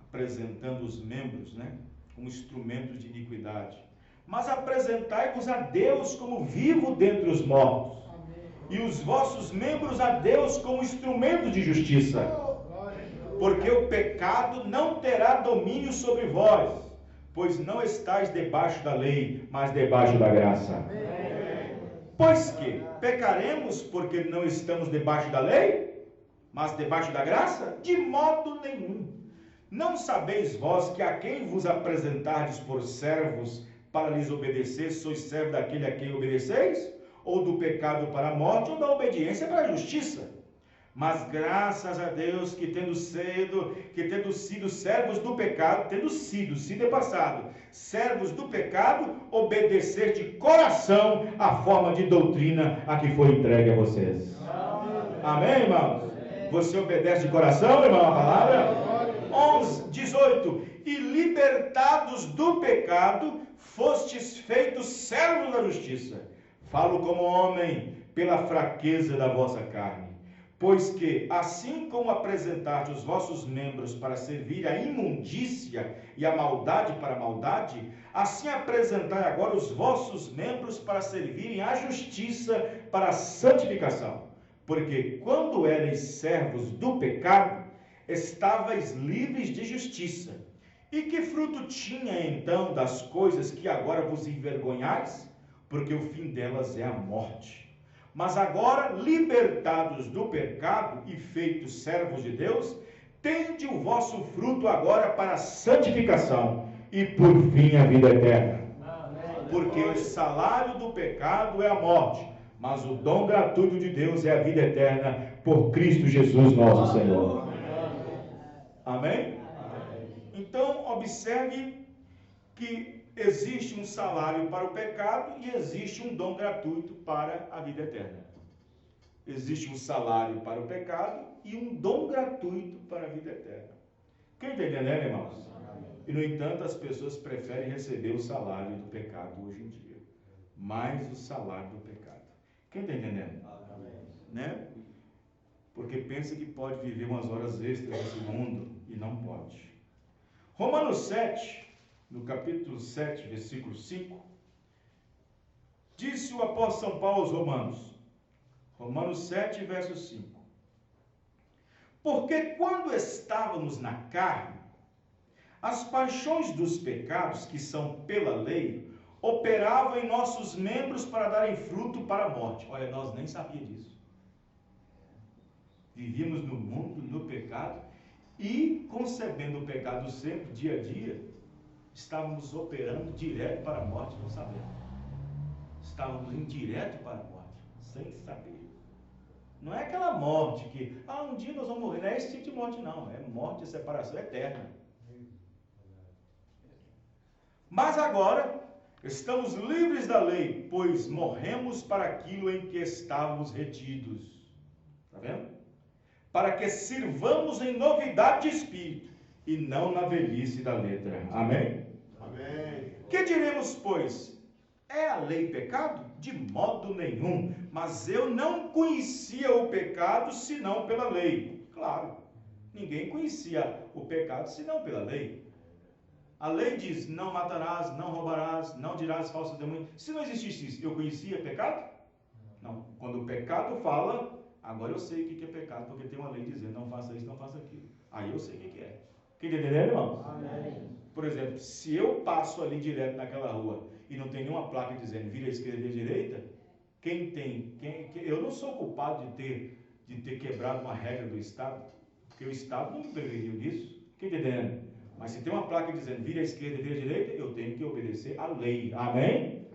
Apresentando os membros, né? Como instrumentos de iniquidade. Mas apresentai-vos a Deus como vivo dentre os mortos, e os vossos membros a Deus como instrumentos de justiça. Porque o pecado não terá domínio sobre vós, pois não estáis debaixo da lei, mas debaixo da graça. Pois que pecaremos porque não estamos debaixo da lei, mas debaixo da graça? De modo nenhum. Não sabeis vós que a quem vos apresentardes por servos para lhes obedecer, sois servo daquele a quem obedeceis? Ou do pecado para a morte, ou da obediência para a justiça? Mas graças a Deus que tendo sido servos do pecado, sido é passado, servos do pecado, obedecer de coração a forma de doutrina a que foi entregue a vocês. Amém, irmãos? Você obedece de coração, irmão, a palavra? 11, 18. E libertados do pecado, fostes feitos servos da justiça. Falo como homem, pela fraqueza da vossa carne. Pois que, assim como apresentastes os vossos membros para servir a imundícia e a maldade para a maldade, assim apresentai agora os vossos membros para servirem à justiça para a santificação. Porque quando erais servos do pecado, estavais livres de justiça. E que fruto tinha então das coisas que agora vos envergonhais? Porque o fim delas é a morte. Mas agora, libertados do pecado e feitos servos de Deus, tende o vosso fruto agora para a santificação e por fim a vida eterna. Porque o salário do pecado é a morte, mas o dom gratuito de Deus é a vida eterna por Cristo Jesus nosso Senhor. Amém? Então, observe que existe um salário para o pecado e existe um dom gratuito para a vida eterna. Existe um salário para o pecado e um dom gratuito para a vida eterna. Quem está entendendo, irmãos? E, no entanto, as pessoas preferem receber o salário do pecado hoje em dia. Mais o salário do pecado. Quem está entendendo? Né? Porque pensa que pode viver umas horas extras nesse mundo e não pode. Romanos 7, no capítulo 7, versículo 5, disse o apóstolo São Paulo aos Romanos. Romanos 7, verso 5. Porque quando estávamos na carne, as paixões dos pecados, que são pela lei, operavam em nossos membros para darem fruto para a morte. Olha, nós nem sabíamos disso. Vivíamos no mundo, no pecado, e concebendo o pecado sempre, dia a dia, estávamos operando direto para a morte, não sabendo. Estávamos indo direto para a morte, sem saber. Não é aquela morte que, um dia nós vamos morrer. Não é esse tipo de morte, não. É morte de separação eterna. Mas agora, estamos livres da lei, pois morremos para aquilo em que estávamos retidos. Está vendo? Para que sirvamos em novidade de espírito, e não na velhice da letra. Amém? Amém. Que diremos, pois? É a lei pecado? De modo nenhum. Mas eu não conhecia o pecado senão pela lei. Claro, ninguém conhecia o pecado senão pela lei. A lei diz, não matarás, não roubarás, não dirás falso testemunho. Se não existisse isso, eu conhecia pecado? Não. Quando o pecado fala, agora eu sei o que é pecado, porque tem uma lei dizendo, não faça isso, não faça aquilo. Aí eu sei o que é. Quem está entendendo, irmãos? Amém. Por exemplo, se eu passo ali direto naquela rua e não tem nenhuma placa dizendo vira à esquerda e vira à direita, eu não sou culpado de ter quebrado uma regra do Estado, porque o Estado não me preveniu nisso. Quem está entendendo? Mas se tem uma placa dizendo vira à esquerda e vira à direita, eu tenho que obedecer à lei. Amém?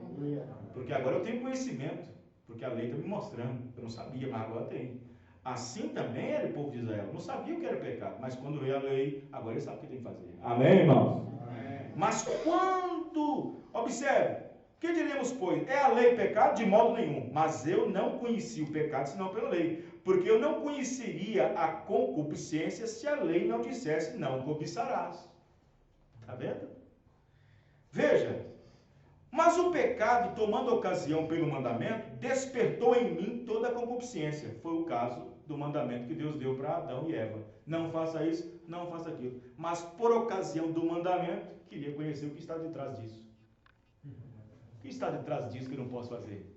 Porque agora eu tenho conhecimento, porque a lei está me mostrando. Eu não sabia, mas agora tem. Assim também era o povo de Israel. Não sabia o que era pecado, mas quando veio a lei, agora ele sabe o que tem que fazer. Amém, irmãos? Amém. Mas quando, observe, que diremos, pois? É a lei pecado? De modo nenhum. Mas eu não conheci o pecado senão pela lei. Porque eu não conheceria a concupiscência se a lei não dissesse não cobiçarás. Está vendo? Veja. Mas o pecado, tomando ocasião pelo mandamento, despertou em mim toda a concupiscência. Foi o caso do mandamento que Deus deu para Adão e Eva. Não faça isso, não faça aquilo. Mas por ocasião do mandamento, queria conhecer o que está de trás disso. O que está de trás disso que eu não posso fazer?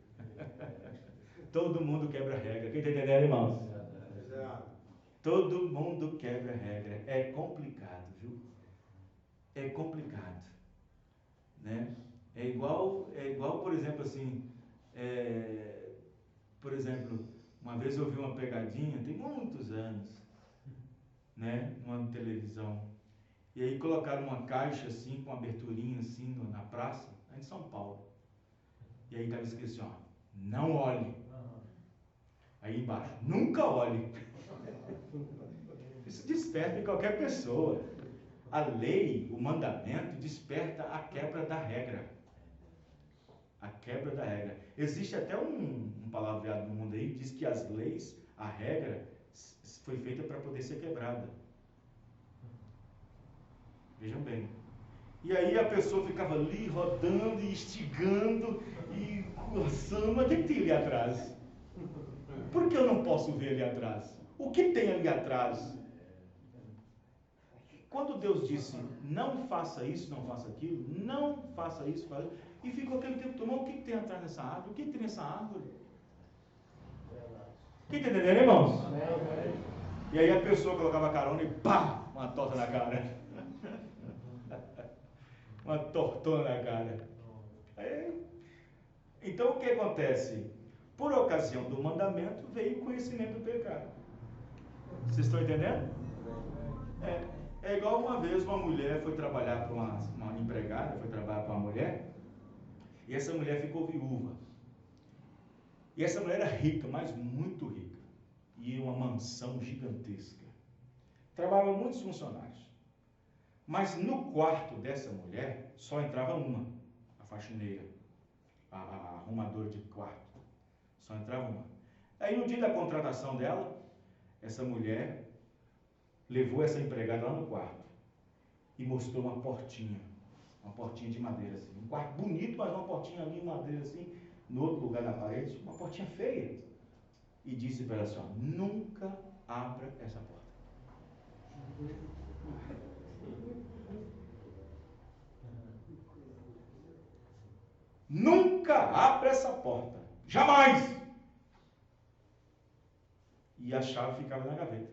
Todo mundo quebra regra. Quem está entendendo, irmãos? Todo mundo quebra regra. É complicado, viu? É complicado. Né? É igual, por exemplo, assim, por exemplo, uma vez eu vi uma pegadinha, tem muitos anos, né, numa televisão, e aí colocaram uma caixa assim, com uma aberturinha assim, na praça, em São Paulo, e aí estava escrito assim, ó, não olhe, aí embaixo, nunca olhe. Isso desperta em qualquer pessoa. A lei, o mandamento, desperta a quebra da regra. A quebra da regra. Existe até um palavreado no mundo aí que diz que as leis, a regra, foi feita para poder ser quebrada. Vejam bem. E aí a pessoa ficava ali rodando e instigando e coçando. Mas o que tem ali atrás? Por que eu não posso ver ali atrás? O que tem ali atrás? Quando Deus disse, não faça isso, não faça aquilo, não faça isso, faça aquilo, e ficou aquele tempo todo, o que tem atrás dessa árvore? O que tem nessa árvore? Quem está entendendo, irmãos? E aí a pessoa colocava a carona e pá, uma torta na cara. Uma tortona na cara. Então o que acontece? Por ocasião do mandamento, veio o conhecimento do pecado. Vocês estão entendendo? É igual uma vez uma mulher foi trabalhar para uma empregada, foi trabalhar para uma mulher, e essa mulher ficou viúva. E essa mulher era rica, mas muito rica. E uma mansão gigantesca. Trabalhava muitos funcionários. Mas no quarto dessa mulher só entrava uma, a faxineira, a arrumadora de quarto. Só entrava uma. Aí no dia da contratação dela, essa mulher levou essa empregada lá no quarto e mostrou uma portinha de madeira assim. Um quarto bonito, mas uma portinha ali, madeira assim, no outro lugar da parede, uma portinha feia. E disse para ela assim, ó, nunca abra essa porta. Nunca abra essa porta. Jamais! E a chave ficava na gaveta.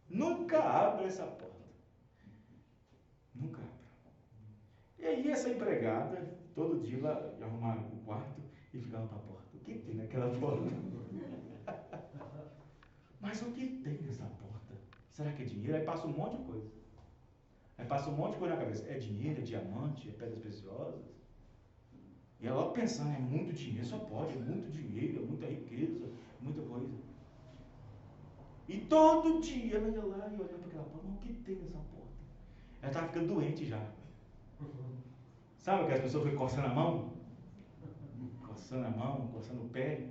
Nunca abra essa porta. Nunca abra. E aí essa empregada, todo dia ela arrumava o quarto e ficava para a porta. O que tem naquela porta? Mas o que tem nessa porta? Será que é dinheiro? Aí passa um monte de coisa. Aí passa um monte de coisa na cabeça. É dinheiro, é diamante, é pedras preciosas. E ela pensando, é muito dinheiro, só pode, é muito dinheiro, é muita riqueza, muita coisa. E todo dia ela ia lá e olhava para aquela porta, mas o que tem nessa porta? Ela estava ficando doente já. Sabe que as pessoas ficam coçando a mão? Coçando a mão, coçando o pé.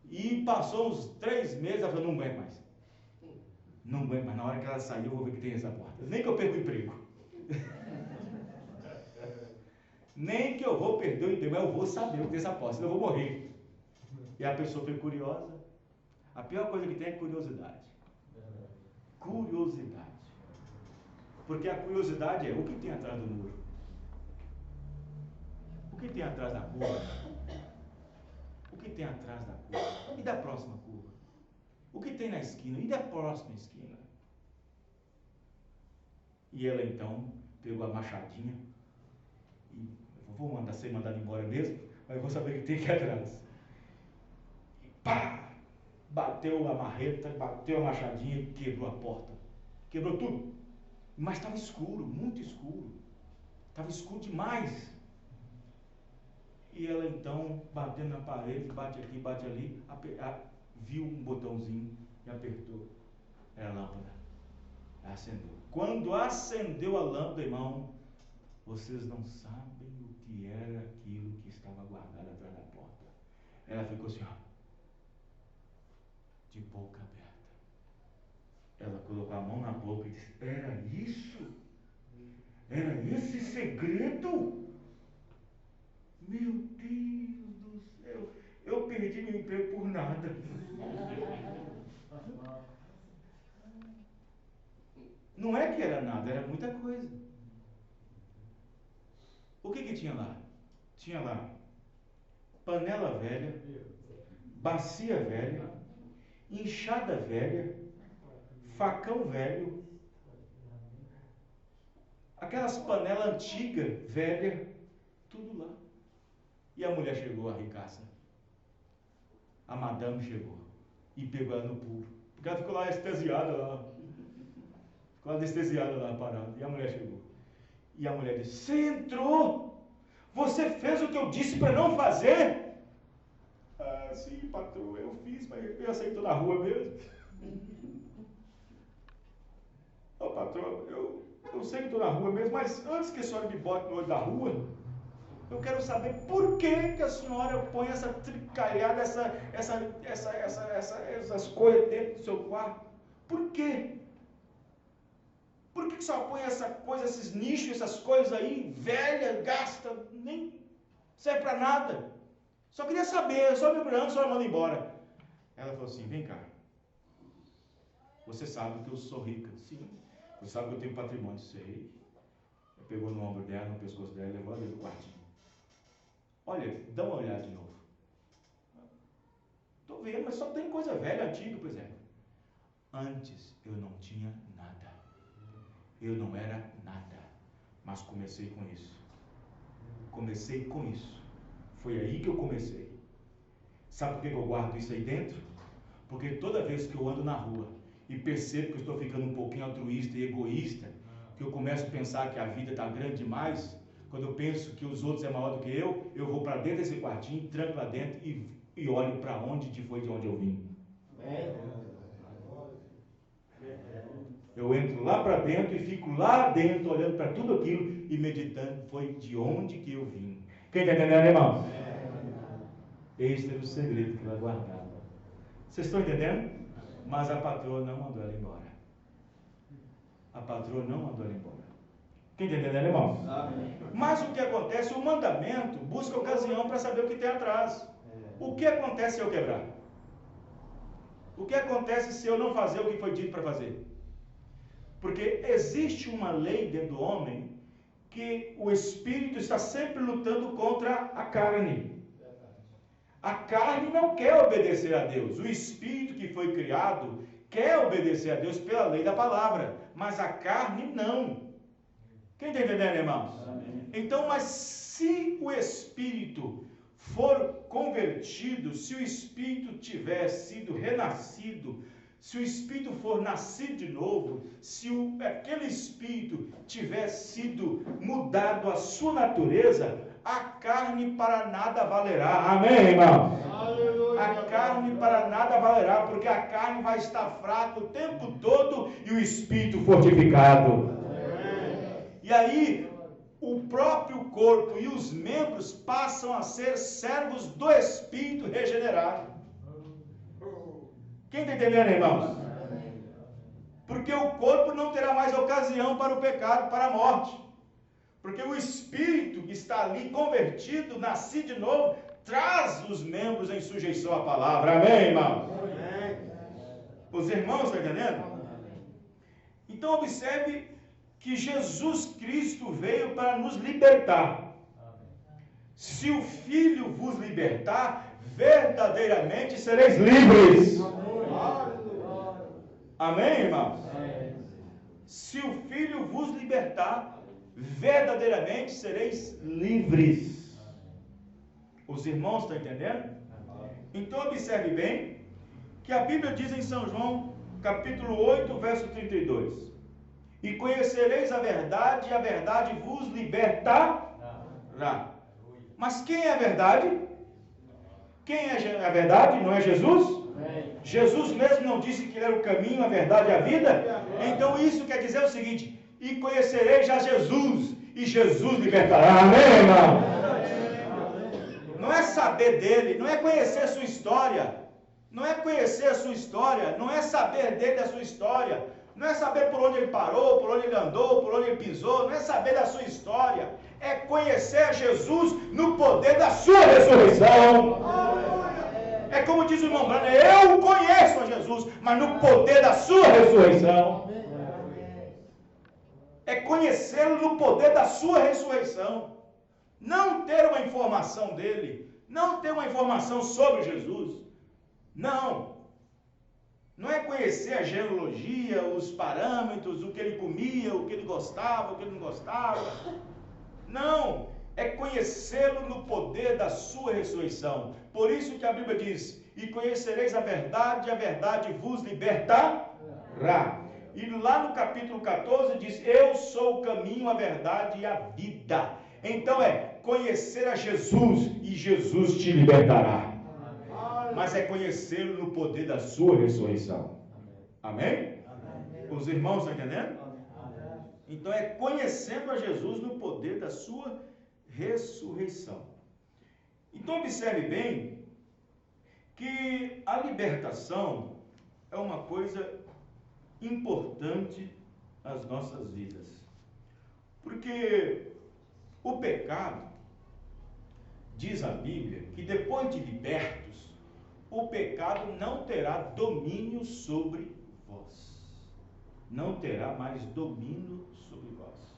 E passou uns 3 meses, ela falou, não aguento mais. Não aguento mais, na hora que ela sair eu vou ver o que tem nessa porta. Nem que eu perca o emprego. Nem que eu vou perder o emprego, mas eu vou saber o que tem nessa porta, senão eu vou morrer. E a pessoa foi curiosa. A pior coisa que tem é curiosidade. Curiosidade. Porque a curiosidade é o que tem atrás do muro. O que tem atrás da curva? O que tem atrás da curva? E da próxima curva? O que tem na esquina? E da próxima esquina? E ela então pegou a machadinha e vou ser mandado embora mesmo, mas eu vou saber o que tem aqui atrás. E pá! Bateu a marreta, bateu a machadinha e quebrou a porta. Quebrou tudo. Mas estava escuro, muito escuro. Estava escuro demais. E ela então, batendo na parede, bate aqui, bate ali, viu um botãozinho e apertou. Era a lâmpada. Acendeu. Quando acendeu a lâmpada, irmão, vocês não sabem o que era aquilo que estava guardado atrás da porta. Ela ficou assim, ó, de boca aberta. Ela colocou a mão na boca e disse, era isso? Era esse segredo? Meu Deus do céu, eu perdi meu emprego por nada. Não é que era nada, era muita coisa. O que tinha lá? Tinha lá panela velha, bacia velha, enxada velha, facão velho, aquelas panelas antigas, velha, tudo lá. E a mulher chegou, a ricaça. A madame chegou e pegou ela no pulo. Porque ela ficou lá anestesiada lá. Ficou anestesiada lá, parada. E a mulher chegou. E a mulher disse, você entrou? Você fez o que eu disse para não fazer? Ah, sim, patroa, eu fiz, mas eu aceitou na rua mesmo. Ô, patroa, eu sei que estou na rua mesmo, mas antes que a senhora me bote no olho da rua, eu quero saber por que a senhora põe essa tricalhada, essas coisas dentro do seu quarto. Por quê? Por que a senhora põe essa coisa, esses nichos, essas coisas aí, velha, gasta, nem serve para nada? Só queria saber, só me procurando, a senhora manda embora. Ela falou assim, vem cá. Você sabe que eu sou rica? Sim. Você sabe que eu tenho patrimônio? Sei. Ela pegou no ombro dela, no pescoço dela, levou ela dentro do quartinho. Olha, dá uma olhada de novo. Estou vendo, mas só tem coisa velha, antiga, por exemplo. Antes eu não tinha nada. Eu não era nada. Mas comecei com isso. Comecei com isso. Foi aí que eu comecei. Sabe por que eu guardo isso aí dentro? Porque toda vez que eu ando na rua e percebo que eu estou ficando um pouquinho altruísta e egoísta, que eu começo a pensar que a vida está grande demais, quando eu penso que os outros é maior do que eu vou para dentro desse quartinho, tranco lá dentro e olho para onde foi de onde eu vim. Eu entro lá para dentro e fico lá dentro, olhando para tudo aquilo e meditando, foi de onde que eu vim. Quem está entendendo, irmão? Este era o segredo que ela guardava. Vocês estão entendendo? Mas a patroa não mandou ela embora. A patroa não mandou ela embora. Quem está entendendo, irmão? Mas o que acontece? O mandamento busca ocasião para saber o que tem atrás. O que acontece se eu quebrar? O que acontece se eu não fazer o que foi dito para fazer? Porque existe uma lei dentro do homem que o espírito está sempre lutando contra a carne. A carne não quer obedecer a Deus. O espírito que foi criado quer obedecer a Deus pela lei da palavra, mas a carne não. Quem está entendendo, irmãos? Amém. Então, mas se o espírito for convertido, se o espírito tiver sido renascido, se o espírito for nascido de novo, se aquele espírito tiver sido mudado a sua natureza, a carne para nada valerá. Amém, irmão? Aleluia. A carne para nada valerá, porque a carne vai estar fraca o tempo todo e o espírito fortificado. Amém. E aí, o próprio corpo e os membros passam a ser servos do espírito regenerado. Quem está entendendo, irmãos? Porque o corpo não terá mais ocasião para o pecado, para a morte. Porque o espírito que está ali convertido, nascido de novo, traz os membros em sujeição à palavra. Amém, irmão? Amém. Os irmãos estão entendendo? Então observe que Jesus Cristo veio para nos libertar. Se o Filho vos libertar, verdadeiramente sereis livres. Amém, irmãos? Se o Filho vos libertar, verdadeiramente sereis livres. Os irmãos estão entendendo? Então observe bem que a Bíblia diz em São João, capítulo 8, verso 32: e conhecereis a verdade, e a verdade vos libertará. Mas quem é a verdade? Quem é a verdade? Não é Jesus? Jesus mesmo não disse que ele era o caminho, a verdade e a vida? Então isso quer dizer o seguinte: e conhecereis a Jesus, e Jesus libertará. Amém, irmão? Não é saber dele, não é conhecer sua história, não é conhecer a sua história, não é saber dele da sua história, não é saber por onde ele parou, por onde ele andou, por onde ele pisou, não é saber da sua história, é conhecer a Jesus no poder da sua ressurreição. É como diz o irmão Branham, eu conheço a Jesus, mas no poder da sua ressurreição. É conhecê-lo no poder da sua ressurreição. Não ter uma informação dele, não ter uma informação sobre Jesus. Não. Não é conhecer a genealogia, os parâmetros, o que ele comia, o que ele gostava, o que ele não gostava. Não. É conhecê-lo no poder da sua ressurreição. Por isso que a Bíblia diz: e conhecereis a verdade vos libertará. E lá no capítulo 14 diz: eu sou o caminho, a verdade e a vida. Então é conhecer a Jesus, e Jesus te libertará. Mas é conhecê-lo no poder da sua ressurreição. Amém? Os irmãos estão entendendo? Então é conhecendo a Jesus no poder da sua ressurreição. Então observe bem que a libertação é uma coisa importante nas nossas vidas. Porque o pecado, diz a Bíblia, que depois de libertos, o pecado não terá domínio sobre vós. Não terá mais domínio sobre vós.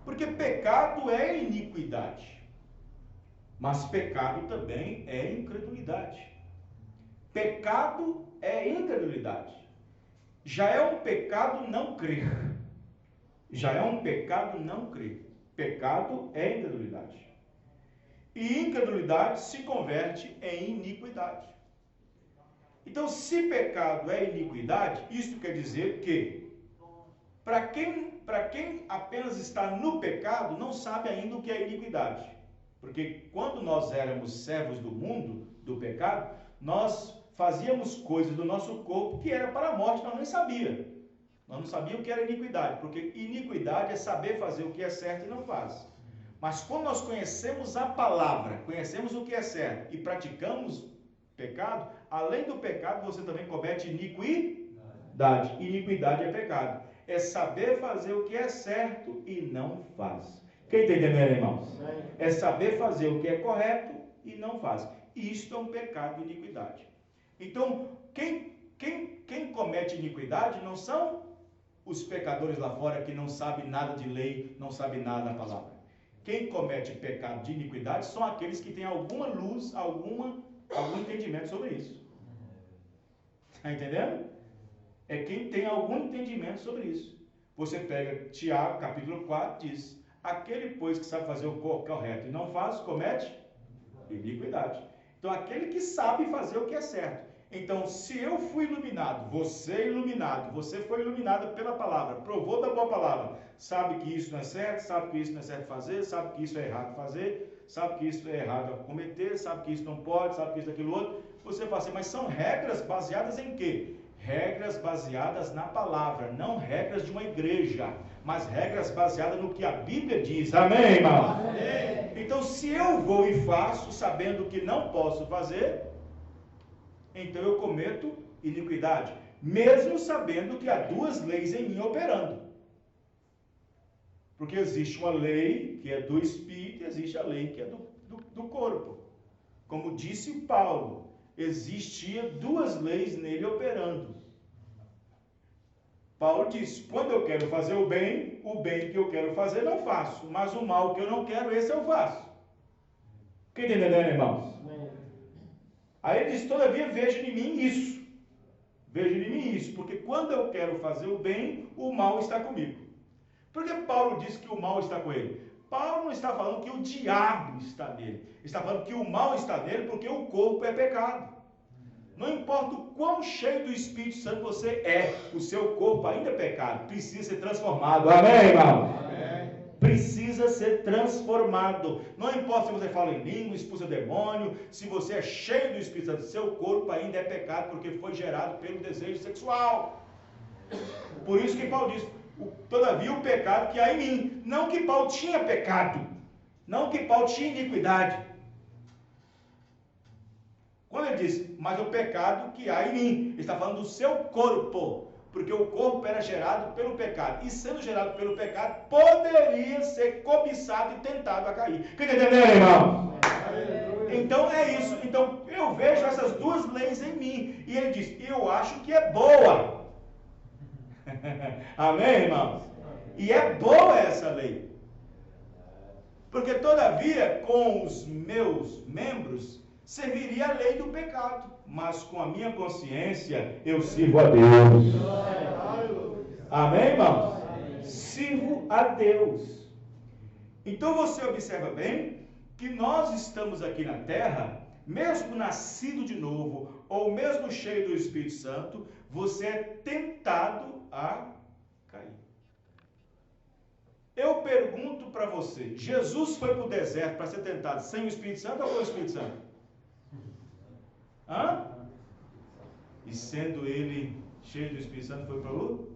Porque pecado é iniquidade. Mas pecado também é incredulidade. Pecado é incredulidade. Já é um pecado não crer. Já é um pecado não crer. Pecado é incredulidade. E incredulidade se converte em iniquidade. Então, se pecado é iniquidade, isto quer dizer que, para quem apenas está no pecado, não sabe ainda o que é iniquidade. Porque quando nós éramos servos do mundo, do pecado, nós fazíamos coisas do nosso corpo que era para a morte, nós nem sabíamos. Nós não sabíamos o que era iniquidade, porque iniquidade é saber fazer o que é certo e não faz. Mas quando nós conhecemos a palavra, conhecemos o que é certo e praticamos pecado, além do pecado você também comete iniquidade. Iniquidade é pecado. É saber fazer o que é certo e não faz. Quem está entendendo, irmãos? É saber fazer o que é correto e não faz. Isto é um pecado de iniquidade. Então, quem comete iniquidade não são os pecadores lá fora que não sabem nada de lei, não sabem nada da palavra. Quem comete pecado de iniquidade são aqueles que têm alguma luz, algum entendimento sobre isso. Está entendendo? É quem tem algum entendimento sobre isso. Você pega Tiago, capítulo 4, diz: aquele, pois, que sabe fazer o correto e não faz, comete iniquidade. Então, aquele que sabe fazer o que é certo. Então, se eu fui iluminado, você é iluminado, você foi iluminado pela palavra, provou da boa palavra, sabe que isso não é certo, sabe que isso não é certo fazer, sabe que isso é errado fazer, sabe que isso é errado cometer, sabe que isso não pode, sabe que isso é aquilo outro, você fala assim, mas são regras baseadas em quê? Regras baseadas na palavra, não regras de uma igreja, mas regras baseadas no que a Bíblia diz. Amém, irmão? Amém. Então, se eu vou e faço, sabendo que não posso fazer, então eu cometo iniquidade, mesmo sabendo que há duas leis em mim operando. Porque existe uma lei que é do Espírito e existe a lei que é do corpo. Como disse Paulo, existia duas leis nele operando. Paulo disse, quando eu quero fazer o bem que eu quero fazer não faço, mas o mal que eu não quero, esse eu faço. Quem está entendendo, irmãos? Aí ele diz, todavia vejo em mim isso. Vejo em mim isso, porque quando eu quero fazer o bem, o mal está comigo. Por que Paulo diz que o mal está com ele? Paulo não está falando que o diabo está nele. Está falando que o mal está nele porque o corpo é pecado. Não importa o quão cheio do Espírito Santo você é, o seu corpo ainda é pecado. Precisa ser transformado. Amém, irmão? Amém. Precisa ser transformado. Não importa se você fala em língua, expulsa demônio, se você é cheio do Espírito Santo, seu corpo ainda é pecado porque foi gerado pelo desejo sexual. Por isso que Paulo diz, todavia o pecado que há em mim. Não que Paulo tinha pecado, não que Paulo tinha iniquidade. Quando ele diz, mas o pecado que há em mim, ele está falando do seu corpo, porque o corpo era gerado pelo pecado, e sendo gerado pelo pecado, poderia ser cobiçado e tentado a cair. Quem está entendendo, irmão? Então é isso. Então eu vejo essas duas leis em mim, e ele diz, eu acho que é boa. Amém, irmãos? E é boa essa lei. Porque todavia, com os meus membros, serviria a lei do pecado, mas com a minha consciência eu sirvo a Deus. Amém, irmãos? Sirvo a Deus. Então você observa bem que nós estamos aqui na terra, mesmo nascido de novo, ou mesmo cheio do Espírito Santo, você é tentado a cair. Eu pergunto para você, Jesus foi para o deserto para ser tentado sem o Espírito Santo ou com o Espírito Santo? Hã? E sendo ele cheio do Espírito Santo, foi para o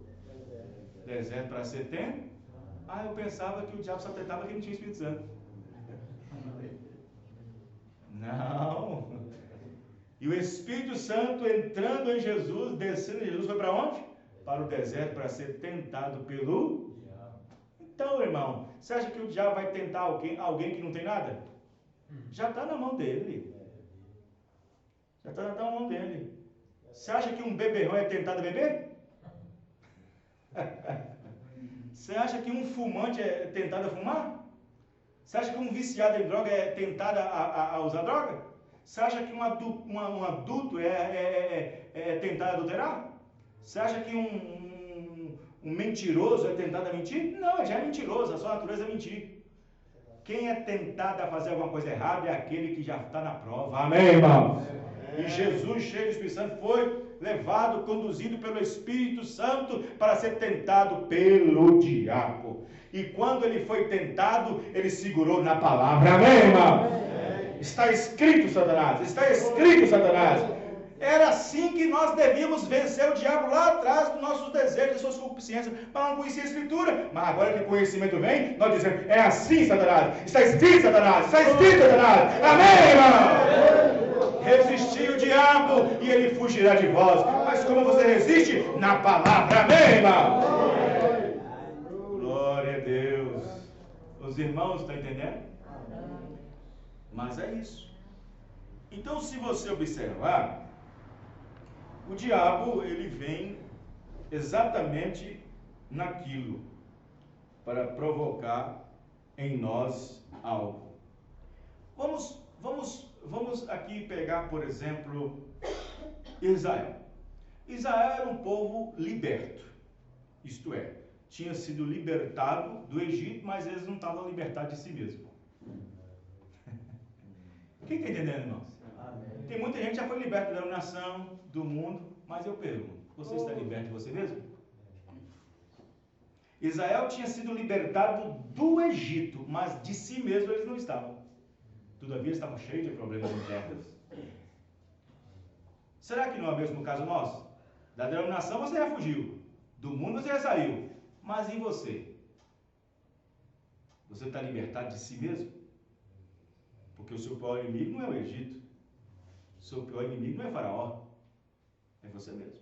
deserto para ser tentado? Eu pensava que o diabo só tentava quem não tinha Espírito Santo. Não. E o Espírito Santo entrando em Jesus, descendo em Jesus, foi para onde? Para o deserto para ser tentado pelo diabo. Então, irmão, você acha que o diabo vai tentar alguém que não tem nada? Já está na mão dele. Já está na mão dele. Você acha que um beberrão é tentado a beber? Você acha que um fumante é tentado a fumar? Você acha que um viciado em droga é tentado a usar droga? Você acha que um adulto é tentado a adulterar? Você acha que um mentiroso é tentado a mentir? Não, ele já é mentiroso, a sua natureza é mentir. Quem é tentado a fazer alguma coisa errada é aquele que já está na prova. Amém, irmãos? E Jesus, cheio do Espírito Santo, foi levado, conduzido pelo Espírito Santo para ser tentado pelo diabo. E quando ele foi tentado, ele segurou na palavra. Amém, irmão? Está escrito, Satanás. Está escrito, Satanás. Era assim que nós devíamos vencer o diabo lá atrás dos nossos desejos, das suas concupiscências, mas não conhecia a Escritura. Mas agora que o conhecimento vem, nós dizemos, é assim, Satanás, está escrito, Satanás, está escrito, Satanás, amém, irmão? Resistir o diabo e ele fugirá de vós. Mas como você resiste? Na palavra, amém, irmão? Glória a Deus. Os irmãos estão entendendo? Mas é isso. Então, se você observar, o diabo, ele vem exatamente naquilo, para provocar em nós algo. Vamos aqui pegar, por exemplo, Israel. Israel era um povo liberto, isto é, tinha sido libertado do Egito, mas eles não estavam libertados de si mesmo. Quem está entendendo, irmãos? Amém. Tem muita gente que já foi liberta da nação, do mundo, mas eu pergunto, você está liberto de você mesmo? Israel tinha sido libertado do Egito, mas de si mesmo eles não estavam. Todavia estavam cheios de problemas internos. Será que não é o mesmo caso nosso? Da denominação você já fugiu, do mundo você já saiu, mas e você? Você está libertado de si mesmo? Porque o seu pior inimigo não é o Egito. O seu pior inimigo não é Faraó. É você mesmo.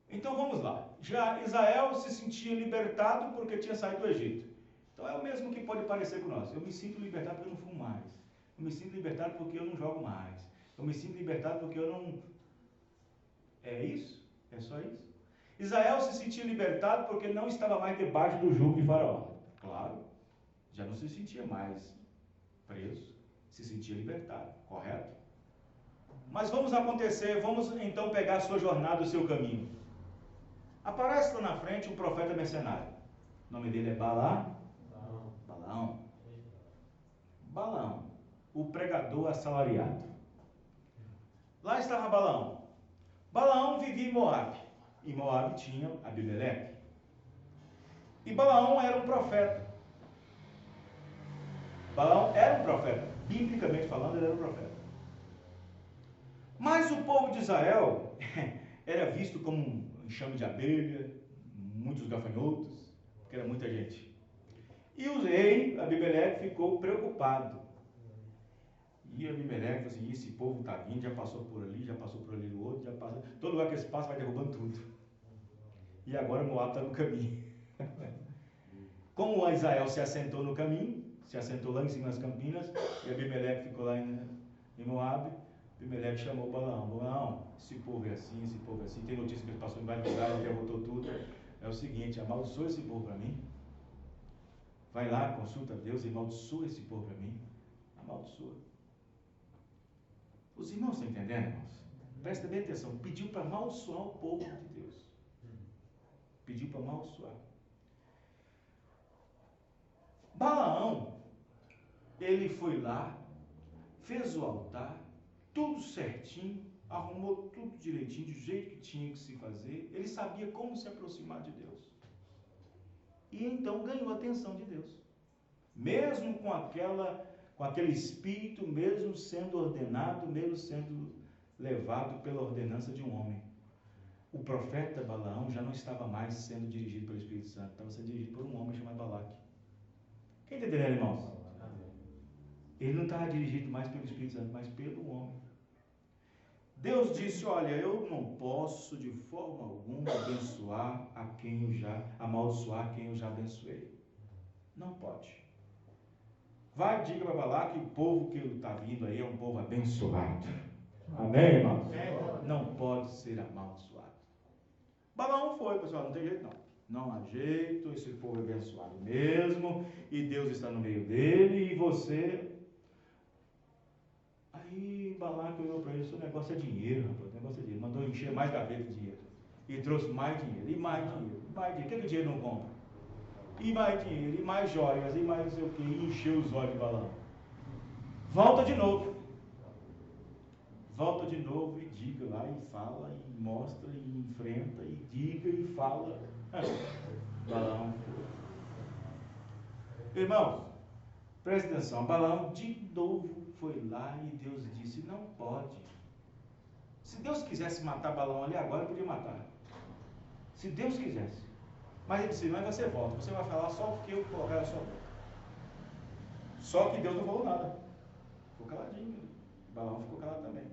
Então vamos lá. Já Israel se sentia libertado porque tinha saído do Egito. Então é o mesmo que pode parecer com nós. Eu me sinto libertado porque eu não fumo mais. Eu me sinto libertado porque eu não jogo mais. Eu me sinto libertado porque eu não... É isso? É só isso? Israel se sentia libertado porque não estava mais debaixo do jugo de Faraó. Claro, já não se sentia mais preso, se sentia libertado, correto? Mas vamos então pegar a sua jornada, o seu caminho. Aparece lá na frente um profeta mercenário. O nome dele é Balaão. Balaão, o pregador assalariado. Lá estava Balaão. Balaão vivia em Moabe. E Moabe tinha Abimeleque. E Balaão era um profeta. Balaão era um profeta. Biblicamente falando, ele era um profeta. Mas o povo de Israel era visto como um enxame de abelha, muitos gafanhotos, porque era muita gente. E o rei Abimeleque ficou preocupado. E Abimeleque falou assim, esse povo está vindo, já passou por ali no outro, já passou. Todo lugar que eles passam vai derrubando tudo. E agora Moab está no caminho. Como Israel se assentou no caminho, se assentou lá em cima das campinas, e Abimeleque ficou lá em Moab, Abimeleque chamou Balaão. Balaão, esse povo é assim, tem notícia que ele passou em vários lugares, derrotou tudo. É o seguinte, amaldiçoa esse povo para mim. Vai lá, consulta a Deus e amaldiçoa esse povo para mim. Amaldiçoa. Os irmãos estão entendendo, irmãos? Presta bem atenção. Pediu para amaldiçoar o povo de Deus. Pediu para amaldiçoar. Balaão, ele foi lá, fez o altar, tudo certinho, arrumou tudo direitinho, do jeito que tinha que se fazer. Ele sabia como se aproximar de Deus. E então ganhou a atenção de Deus. Mesmo com aquele espírito, mesmo sendo ordenado, mesmo sendo levado pela ordenança de um homem. O profeta Balaão já não estava mais sendo dirigido pelo Espírito Santo, estava sendo dirigido por um homem chamado Balaque. Quem está entendendo, irmãos? Ele não estava dirigido mais pelo Espírito Santo, mas pelo homem. Deus disse, olha, eu não posso de forma alguma amaldiçoar quem eu já abençoei. Não pode. Vai, diga para Balaque que o povo que está vindo aí é um povo abençoado. Amém, irmãos? Não pode ser amaldiçoado. Balaão foi, pessoal, não tem jeito não. Não há jeito, esse povo é abençoado mesmo, e Deus está no meio dele, e você... Aí Balaque olhou para ele, seu negócio é dinheiro, rapaz, o negócio é dinheiro. Mandou encher mais gaveta de dinheiro. E trouxe mais dinheiro, e mais dinheiro, e mais dinheiro. O que o dinheiro não compra? E mais dinheiro, e mais joias, e mais não sei o que, e encheu os olhos de Balaão. Volta de novo. Volta de novo e diga lá, e fala, e mostra, e enfrenta, e diga, e fala. Balaão foi. Irmãos, Presta atenção, Balaão de novo foi lá e Deus disse, não pode. Se Deus quisesse matar Balaão ali agora, podia matar. Se Deus quisesse. Mas ele disse, mas você volta, você vai falar só porque eu colocar a sua boca. Só que Deus não falou nada. Ficou caladinho. Balaão ficou calado também.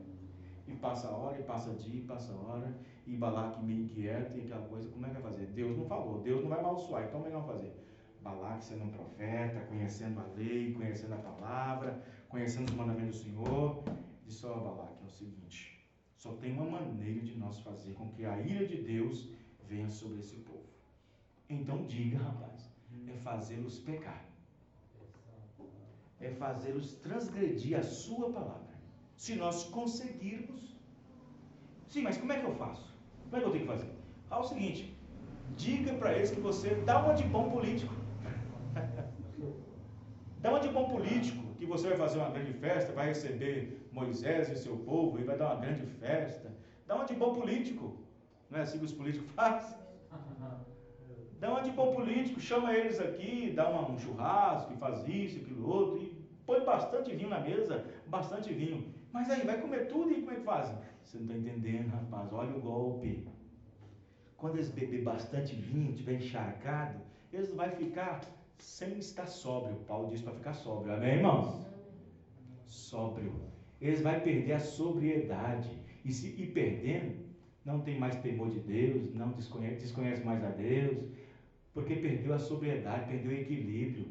E passa a hora, e passa dia, e passa a hora, e Balaque meio inquieto, e aquela coisa, como é que vai fazer? Deus não falou, Deus não vai amaldiçoar, então como é que vai fazer? Balaque sendo um profeta, conhecendo a lei, conhecendo a palavra, conhecendo os mandamentos do Senhor, disse, ó Balaque, é o seguinte, só tem uma maneira de nós fazer com que a ira de Deus venha sobre esse povo. Então diga, rapaz, é fazê-los pecar. É fazê-los transgredir a sua palavra. Se nós conseguirmos... Sim, mas como é que eu faço? Como é que eu tenho que fazer? É o seguinte, diga para eles que você dá uma de bom político. Dá uma de bom político, que você vai fazer uma grande festa, vai receber Moisés e seu povo, e vai dar uma grande festa. Dá uma de bom político. Não é assim que os políticos fazem? Dá uma de bom político, chama eles aqui, dá um churrasco, e faz isso, aquilo outro, e põe bastante vinho na mesa, bastante vinho. Mas aí, vai comer tudo e como é que fazem? Você não está entendendo, rapaz, olha o golpe. Quando eles beber bastante vinho, estiver encharcado, eles vão ficar sem estar sóbrio. Paulo diz para ficar sóbrio, amém, irmãos? Sóbrio. Eles vão perder a sobriedade. E perdendo, não tem mais temor de Deus, não desconhece mais a Deus, porque perdeu a sobriedade, perdeu o equilíbrio.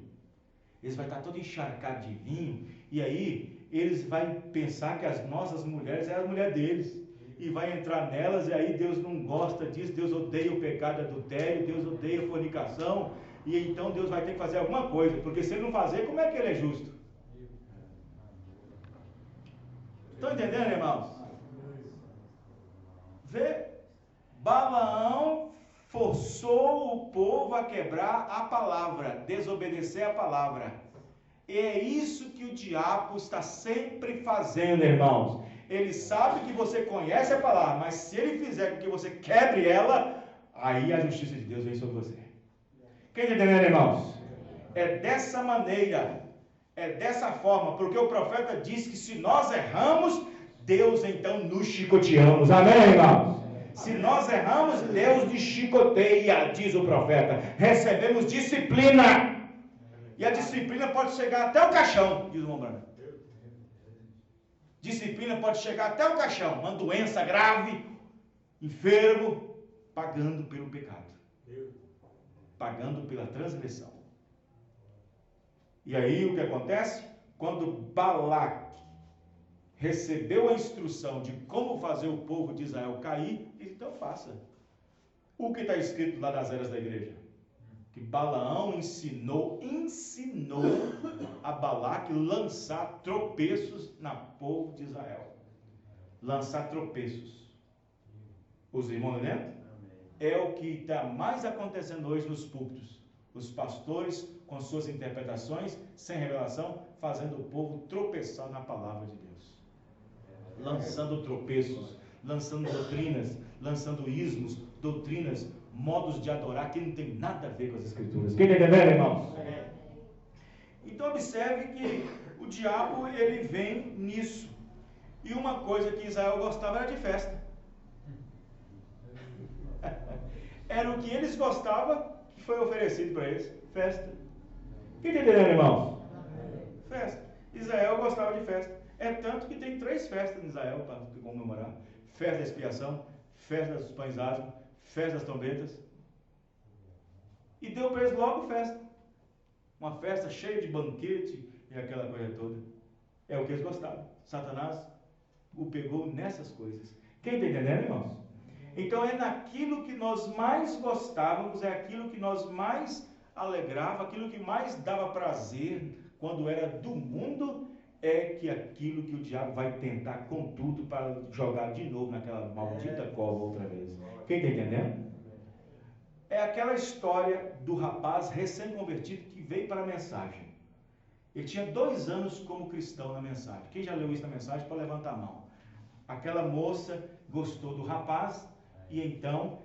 Eles vão estar todo encharcado de vinho, e aí eles vão pensar que as nossas mulheres é a mulher deles, e vai entrar nelas, e aí Deus não gosta disso, Deus odeia o pecado adultério, Deus odeia a fornicação, e então Deus vai ter que fazer alguma coisa, porque se ele não fazer, como é que ele é justo? Estão entendendo, irmãos? Vê, Balaão forçou o povo a quebrar a palavra, desobedecer a palavra. E é isso que o diabo está sempre fazendo, irmãos. Ele sabe que você conhece a palavra, mas se ele fizer com que você quebre ela, aí a justiça de Deus vem sobre você. Quem está entendendo, irmãos? É dessa maneira, é dessa forma, porque o profeta diz que se nós erramos, Deus então nos chicoteamos. Amém, irmãos? Se nós erramos, Deus nos chicoteia, diz o profeta. Recebemos disciplina. E a disciplina pode chegar até o caixão, diz o irmão Branco. Disciplina pode chegar até o caixão. Uma doença grave, enfermo, pagando pelo pecado. Pagando pela transgressão. E aí o que acontece? Quando Balaque recebeu a instrução de como fazer o povo de Israel cair, então faça. O que está escrito lá nas eras da igreja? Que Balaão ensinou a Balaque lançar tropeços na povo de Israel. Lançar tropeços. Os irmãos entendem? É o que está mais acontecendo hoje nos púlpitos. Os pastores, com suas interpretações, sem revelação, fazendo o povo tropeçar na palavra de Deus. Lançando tropeços, lançando doutrinas, lançando ismos, doutrinas, modos de adorar que não tem nada a ver com as Escrituras. Quem está entendendo, irmãos? Então observe que o diabo, ele vem nisso. E uma coisa que Israel gostava era de festa. Era o que eles gostavam que foi oferecido para eles. Festa. Quem está entendendo, irmãos? Festa. Israel gostava de festa. É tanto que tem 3 festas em Israel para comemorar. Festa da expiação, festa dos pães asmos, festa das trombetas. E deu para eles logo festa. Uma festa cheia de banquete e aquela coisa toda. É o que eles gostavam. Satanás o pegou nessas coisas. Quem está entendendo, irmãos? Então é naquilo que nós mais gostávamos, é aquilo que nós mais alegrava, aquilo que mais dava prazer quando era do mundo, é que aquilo que o diabo vai tentar com tudo para jogar de novo naquela maldita cova outra vez. Quem está entendendo? É aquela história do rapaz recém-convertido que veio para a mensagem. Ele tinha 2 anos como cristão na mensagem. Quem já leu isso na mensagem pode levantar a mão. Aquela moça gostou do rapaz e então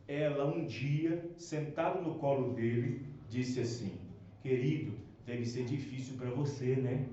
ela um dia, sentada no colo dele, disse assim: querido, Deve ser difícil para você, né?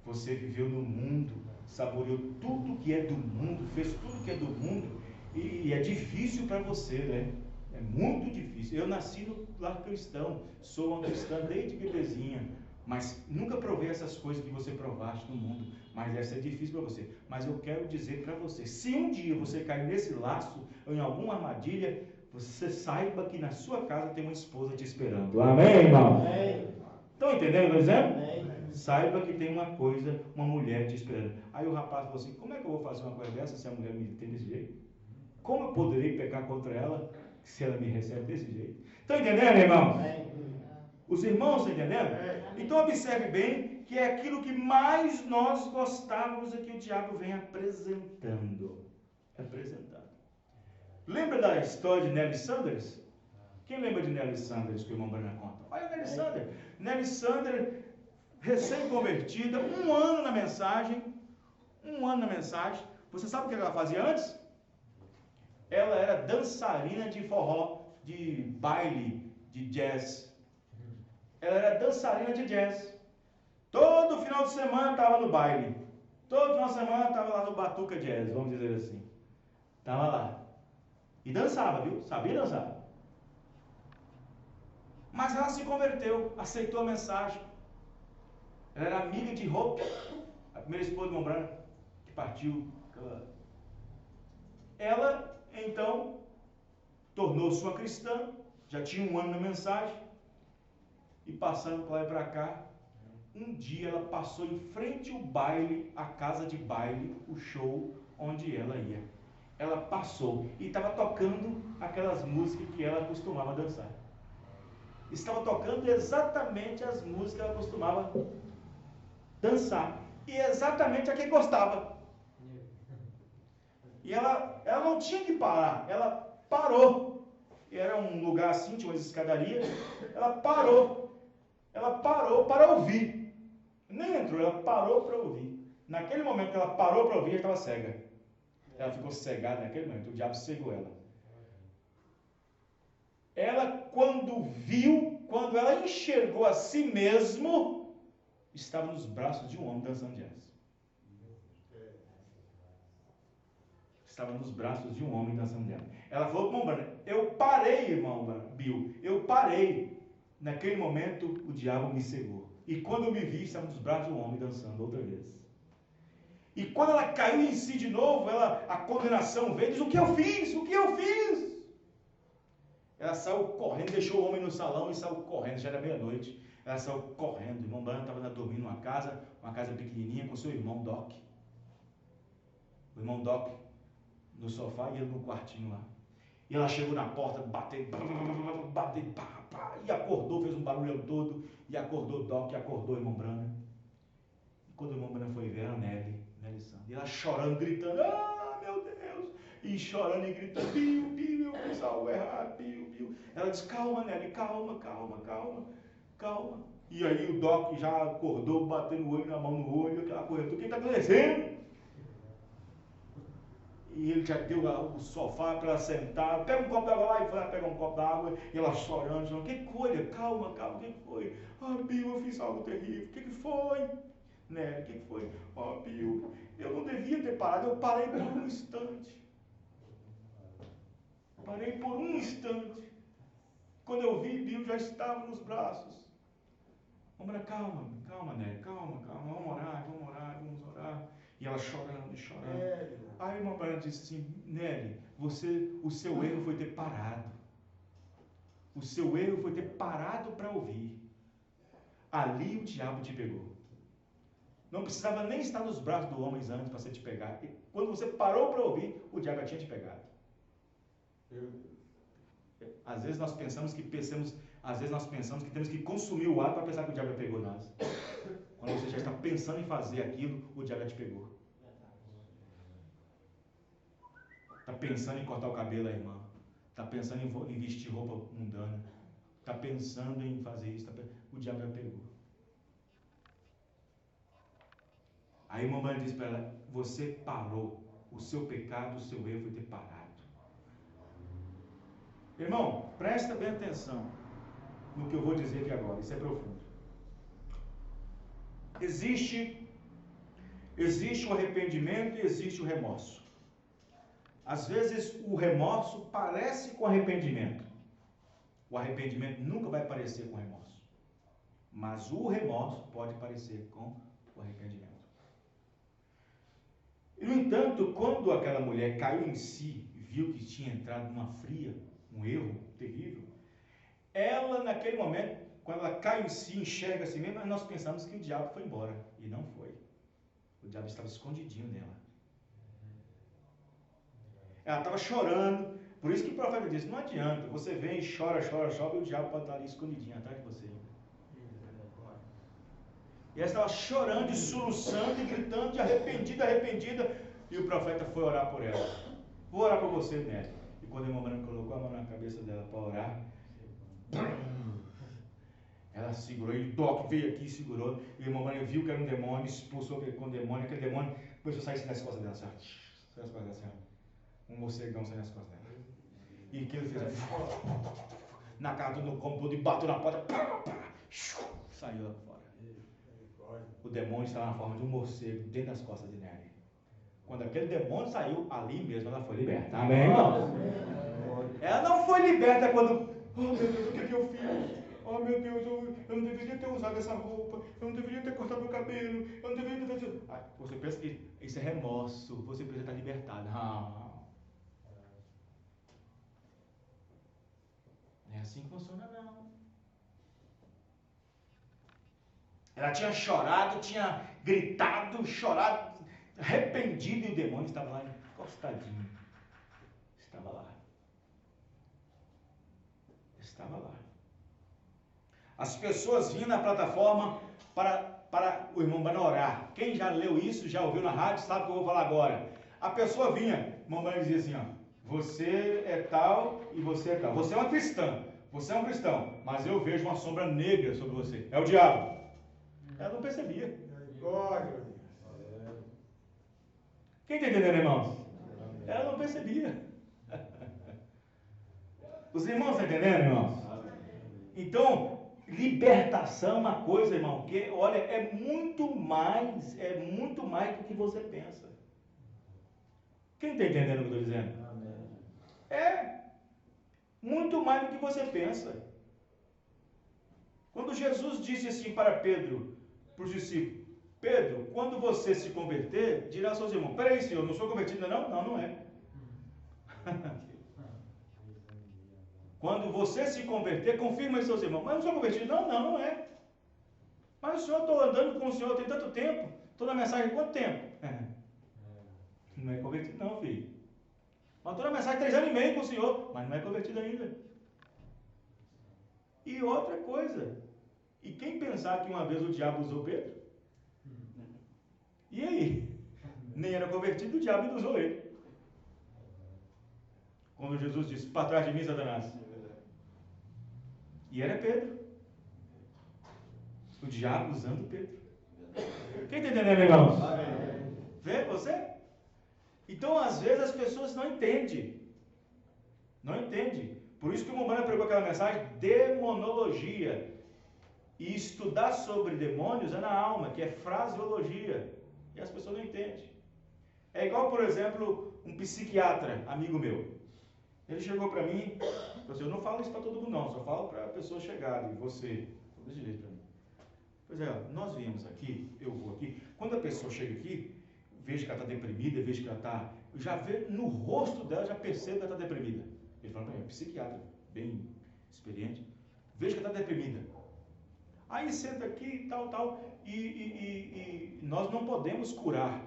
Você viveu no mundo, saboreou tudo que é do mundo, fez tudo que é do mundo, e é difícil para você, né? É muito difícil. Eu nasci no lar cristão, sou uma cristã desde bebezinha, mas nunca provei essas coisas que você provaste no mundo, mas deve ser difícil para você. Mas eu quero dizer para você, se um dia você cair nesse laço, ou em alguma armadilha, você saiba que na sua casa tem uma esposa te esperando. Amém, irmão? Amém. Estão entendendo o que eu estou dizendo? Amém. Saiba que tem uma coisa, uma mulher te esperando. Aí o rapaz falou assim, como é que eu vou fazer uma coisa dessa se a mulher me tem desse jeito? Como eu poderei pecar contra ela se ela me recebe desse jeito? Estão entendendo, irmão? Amém. Os irmãos estão entendendo? Então observe bem que é aquilo que mais nós gostávamos é que o diabo vem apresentando. Lembra da história de Nelly Sanders? Quem lembra de Nelly Sanders que o irmão Branham conta? Olha a Nelly Sanders. Nelly Sanders, recém-convertida, um ano na mensagem. Você sabe o que ela fazia antes? Ela era dançarina de forró, de baile, de jazz. Ela era dançarina de jazz. Todo final de semana estava no baile. Todo final de semana estava lá no Batuca Jazz, vamos dizer assim. Estava lá. E dançava, viu? Sabia dançar. Mas ela se converteu, aceitou a mensagem. Ela era amiga de Hope, a primeira esposa do irmão Branham, que partiu. Ela, então, tornou-se uma cristã, já tinha um ano na mensagem, e passando para lá e para cá, um dia ela passou em frente ao baile, a casa de baile, o show onde ela ia. Ela passou e estava tocando aquelas músicas que ela costumava dançar. Estava tocando exatamente as músicas que ela costumava dançar. E exatamente a que gostava. E ela não tinha que parar, ela parou. E era um lugar assim, tinha umas escadarias. Ela parou para ouvir. Nem entrou, ela parou para ouvir. Naquele momento que ela parou para ouvir, ela estava cega. Ela ficou cegada naquele momento, o diabo cegou ela. Ela, quando ela enxergou a si mesmo, estava nos braços de um homem dançando jazz. Estava nos braços de um homem dançando jazz. Ela falou para o irmão Branham, eu parei, irmão Bill, eu parei. Naquele momento, o diabo me cegou. E quando eu me vi, estava nos braços de um homem dançando outra vez. E quando ela caiu em si de novo, a condenação veio e diz, o que eu fiz? Ela saiu correndo, deixou o homem no salão e saiu correndo, já era meia-noite. Ela saiu correndo, o irmão Branham estava dormindo numa casa pequenininha com seu irmão Doc. O irmão Doc no sofá e ele no quartinho lá. E ela chegou na porta, bateu, e acordou, fez um barulho todo, e acordou o Doc, e acordou o irmão Branham. E quando o irmão Branham foi ver, era Nelly Sanders. E ela chorando, gritando, meu Deus! E chorando e gritando, Bill, eu fiz algo errado, Bill. Ela disse, calma, Nelly, calma. E aí o Doc já acordou, batendo o olho na mão no olho, aquela coisa, o que está acontecendo? E ele já deu o sofá para ela sentar, pega um copo d'água lá, e foi lá pegar um copo d'água, e ela chorando, que coisa, calma, o que foi? Bill, eu fiz algo terrível, o que foi? Né? O que foi? Bill, eu não devia ter parado, eu parei por um instante. Quando eu vi, Bill já estava nos braços. Vamos, calma, né? Calma, vamos orar. E ela chorando. Aí o irmão Branham disse assim, Nelly, o seu erro foi ter parado. O seu erro foi ter parado para ouvir. Ali o diabo te pegou. Não precisava nem estar nos braços do homem antes para você te pegar. E quando você parou para ouvir, o diabo já tinha te pegado. Às vezes nós pensamos que temos que consumir o ato para pensar que o diabo já pegou nós. Quando você já está pensando em fazer aquilo, o diabo já te pegou. Está pensando em cortar o cabelo da irmã. Está pensando em vestir roupa mundana. Está pensando em fazer isso. O diabo já pegou. Aí a mamãe disse para ela, você parou. O seu pecado, o seu erro foi ter parado. Irmão, presta bem atenção no que eu vou dizer aqui agora. Isso é profundo. existe o arrependimento e existe o remorso. Às vezes o remorso parece com arrependimento. O arrependimento nunca vai parecer com remorso. Mas o remorso pode parecer com o arrependimento. E, no entanto, quando aquela mulher caiu em si, viu que tinha entrado numa fria, um erro terrível, ela, naquele momento, quando ela cai em si, enxerga assim mesmo, nós pensamos que o diabo foi embora. E não foi. O diabo estava escondidinho nela. Ela estava chorando. Por isso que o profeta disse, não adianta, você vem e chora, e o diabo pode estar ali escondidinho atrás de você. E ela estava chorando e soluçando e gritando de arrependida. E o profeta foi orar por ela. Vou orar por você, Neto. E quando a irmã Branca colocou a mão na cabeça dela para orar, ela segurou, e o toque veio aqui e segurou. E a irmã Branca viu que era um demônio, expulsou com o demônio. Aquele demônio começou a sair das costas dela, assim, das costas dela, assim, um morcegão saindo das costas dela. E o que ele fez? Na cara, no cômodo todo, e bateu na porta, saiu lá fora. O demônio estava na forma de um morcego dentro das costas de Nery. Quando aquele demônio saiu, ali mesmo ela foi liberta. Amém, irmão? Ela não foi liberta quando, oh meu Deus, o que eu fiz? Oh meu Deus, eu não deveria ter usado essa roupa, eu não deveria ter cortado meu cabelo, eu não deveria ter feito. Você pensa que isso é remorso, você precisa estar libertado. Não é assim que funciona, não. Ela tinha chorado, tinha gritado, chorado, arrependido, e o demônio estava lá encostadinho. Estava lá. As pessoas vinham na plataforma para o irmão Bana orar. Quem já leu isso, já ouviu na rádio, sabe o que eu vou falar agora. A pessoa vinha, o irmão Bana dizia assim, ó, você é tal e você é tal. Você é uma cristã, você é um cristão, mas eu vejo uma sombra negra sobre você. É o diabo. Ela não percebia. Glória. Quem está entendendo, irmãos? Ela não percebia. Os irmãos estão entendendo, irmãos? Então, libertação é uma coisa, irmão, que, olha, é muito mais do que você pensa. Quem está entendendo o que eu estou dizendo? É muito mais do que você pensa. Quando Jesus disse assim para Pedro, para os discípulos, Pedro, quando você se converter, dirá aos seus irmãos, peraí, senhor, não sou convertido ainda não? Não, não é. Quando você se converter, confirma em seus irmãos, mas não sou convertido? Não, não, não é. Mas o senhor, estou andando com o senhor tem tanto tempo, estou na mensagem há quanto tempo? Não é convertido não, filho. Mas estou na mensagem 3 anos e meio com o senhor, mas não é convertido ainda. E outra coisa, e quem pensar que uma vez o diabo usou Pedro? E aí? Nem era convertido, o diabo usou ele. Quando Jesus disse, para trás de mim, Satanás. E era Pedro. O diabo usando Pedro. Quem está entendendo, irmãos? Vê você? Então, às vezes, as pessoas não entendem. Não entendem. Por isso que o Mombana pregou aquela mensagem, demonologia. E estudar sobre demônios é na alma, que é fraseologia. E as pessoas não entendem. É igual, por exemplo, um psiquiatra, amigo meu. Ele chegou para mim e falou assim, eu não falo isso para todo mundo não, só falo para a pessoa chegada, e você. Desse jeito para mim. Pois é, nós viemos aqui, eu vou aqui. Quando a pessoa chega aqui, vejo que ela está deprimida, vejo que ela está... Eu já vejo no rosto dela, já percebo que ela está deprimida. Ele falou para mim, é psiquiatra, bem experiente. Vejo que ela está deprimida. Aí senta aqui, tal, e nós não podemos curar.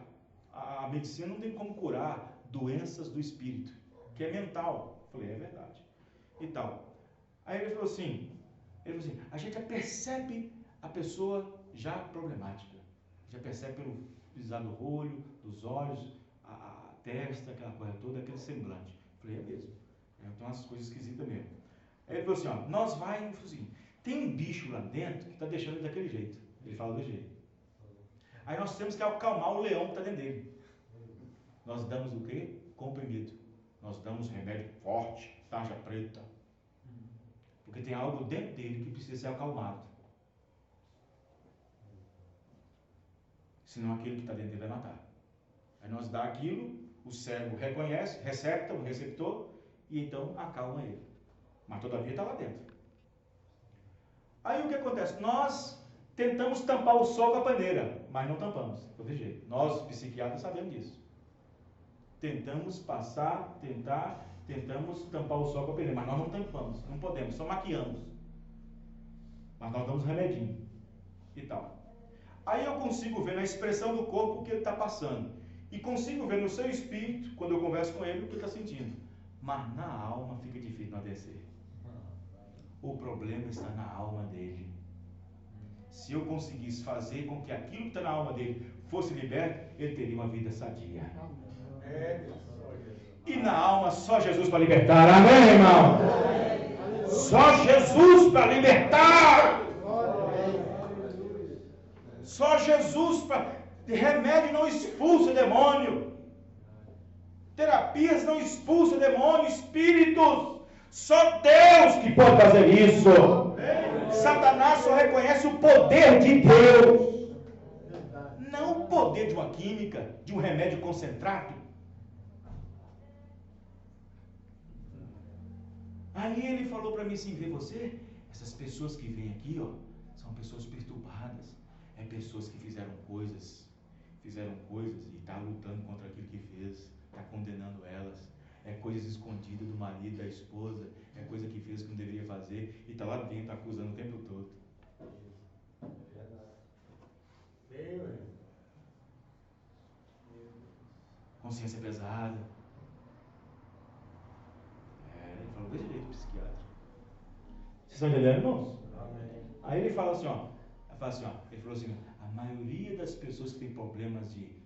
A medicina não tem como curar doenças do espírito, que é mental. Eu falei, é verdade. E tal. Aí ele falou assim, a gente já percebe a pessoa já problemática. Já percebe pelo pisar do olho, dos olhos, a testa, aquela coisa toda, aquele semblante. Eu falei, é mesmo. Então umas coisas esquisitas mesmo. Aí ele falou assim, ó, nós vai, assim, tem um bicho lá dentro que está deixando ele daquele jeito. Ele fala do jeito. Aí nós temos que acalmar o leão que está dentro dele. Nós damos o quê? Comprimido. Nós damos remédio forte, tarja preta. Porque tem algo dentro dele que precisa ser acalmado. senão aquele que está dentro dele vai matar. Aí nós dá aquilo, o cérebro reconhece, recepta o receptor, e então acalma ele. Mas todavia está lá dentro. Aí o que acontece? Nós tentamos tampar o sol com a paneira, mas não tampamos, de qualquer jeito. Nós, psiquiatras, sabemos disso. Tentamos passar, tentamos tampar o sol com a peneira, mas nós não tampamos, não podemos, só maquiamos. Mas nós damos remedinho e tal. Aí eu consigo ver na expressão do corpo o que ele está passando. E consigo ver no seu espírito, quando eu converso com ele, o que ele está sentindo. Mas na alma fica difícil não descer. O problema está na alma dele. Se eu conseguisse fazer com que aquilo que está na alma dele fosse liberto, ele teria uma vida sadia. E na alma, só Jesus para libertar. Amém, irmão? Só Jesus para libertar. Só Jesus para... Remédio não expulsa demônio. Terapias não expulsam demônio, espíritos. Só Deus que pode fazer isso. Satanás só reconhece o poder de Deus, não o poder de uma química, de um remédio concentrado. Aí ele falou para mim assim: vê você, essas pessoas que vêm aqui, ó, são pessoas perturbadas, é pessoas que fizeram coisas e está lutando contra aquilo que fez, está condenando elas. É coisas escondidas do marido, da esposa, é coisa que fez que não deveria fazer e está lá dentro acusando o tempo todo. Consciência pesada. Ele falou desse jeito, psiquiatra. Vocês estão entendendo, irmãos? Aí ele fala assim, ele falou assim: a maioria das pessoas que têm problemas de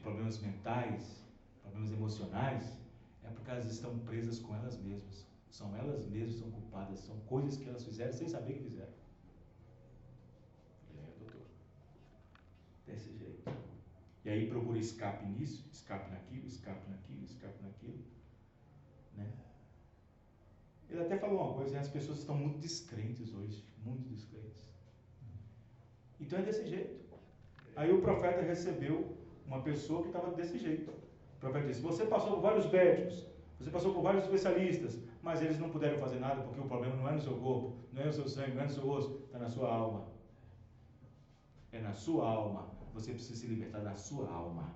problemas mentais, problemas emocionais, é porque elas estão presas com elas mesmas. São elas mesmas que são culpadas, são coisas que elas fizeram sem saber que fizeram. Doutor, desse jeito. E aí procura escape nisso, escape naquilo, né? Ele até falou uma coisa: as pessoas estão muito descrentes hoje, muito descrentes. Então é desse jeito. Aí o profeta recebeu uma pessoa que estava desse jeito. O profeta disse: você passou por vários médicos, você passou por vários especialistas, mas eles não puderam fazer nada porque o problema não é no seu corpo, não é no seu sangue, não é no seu osso, está na sua alma. É na sua alma. Você precisa se libertar da sua alma.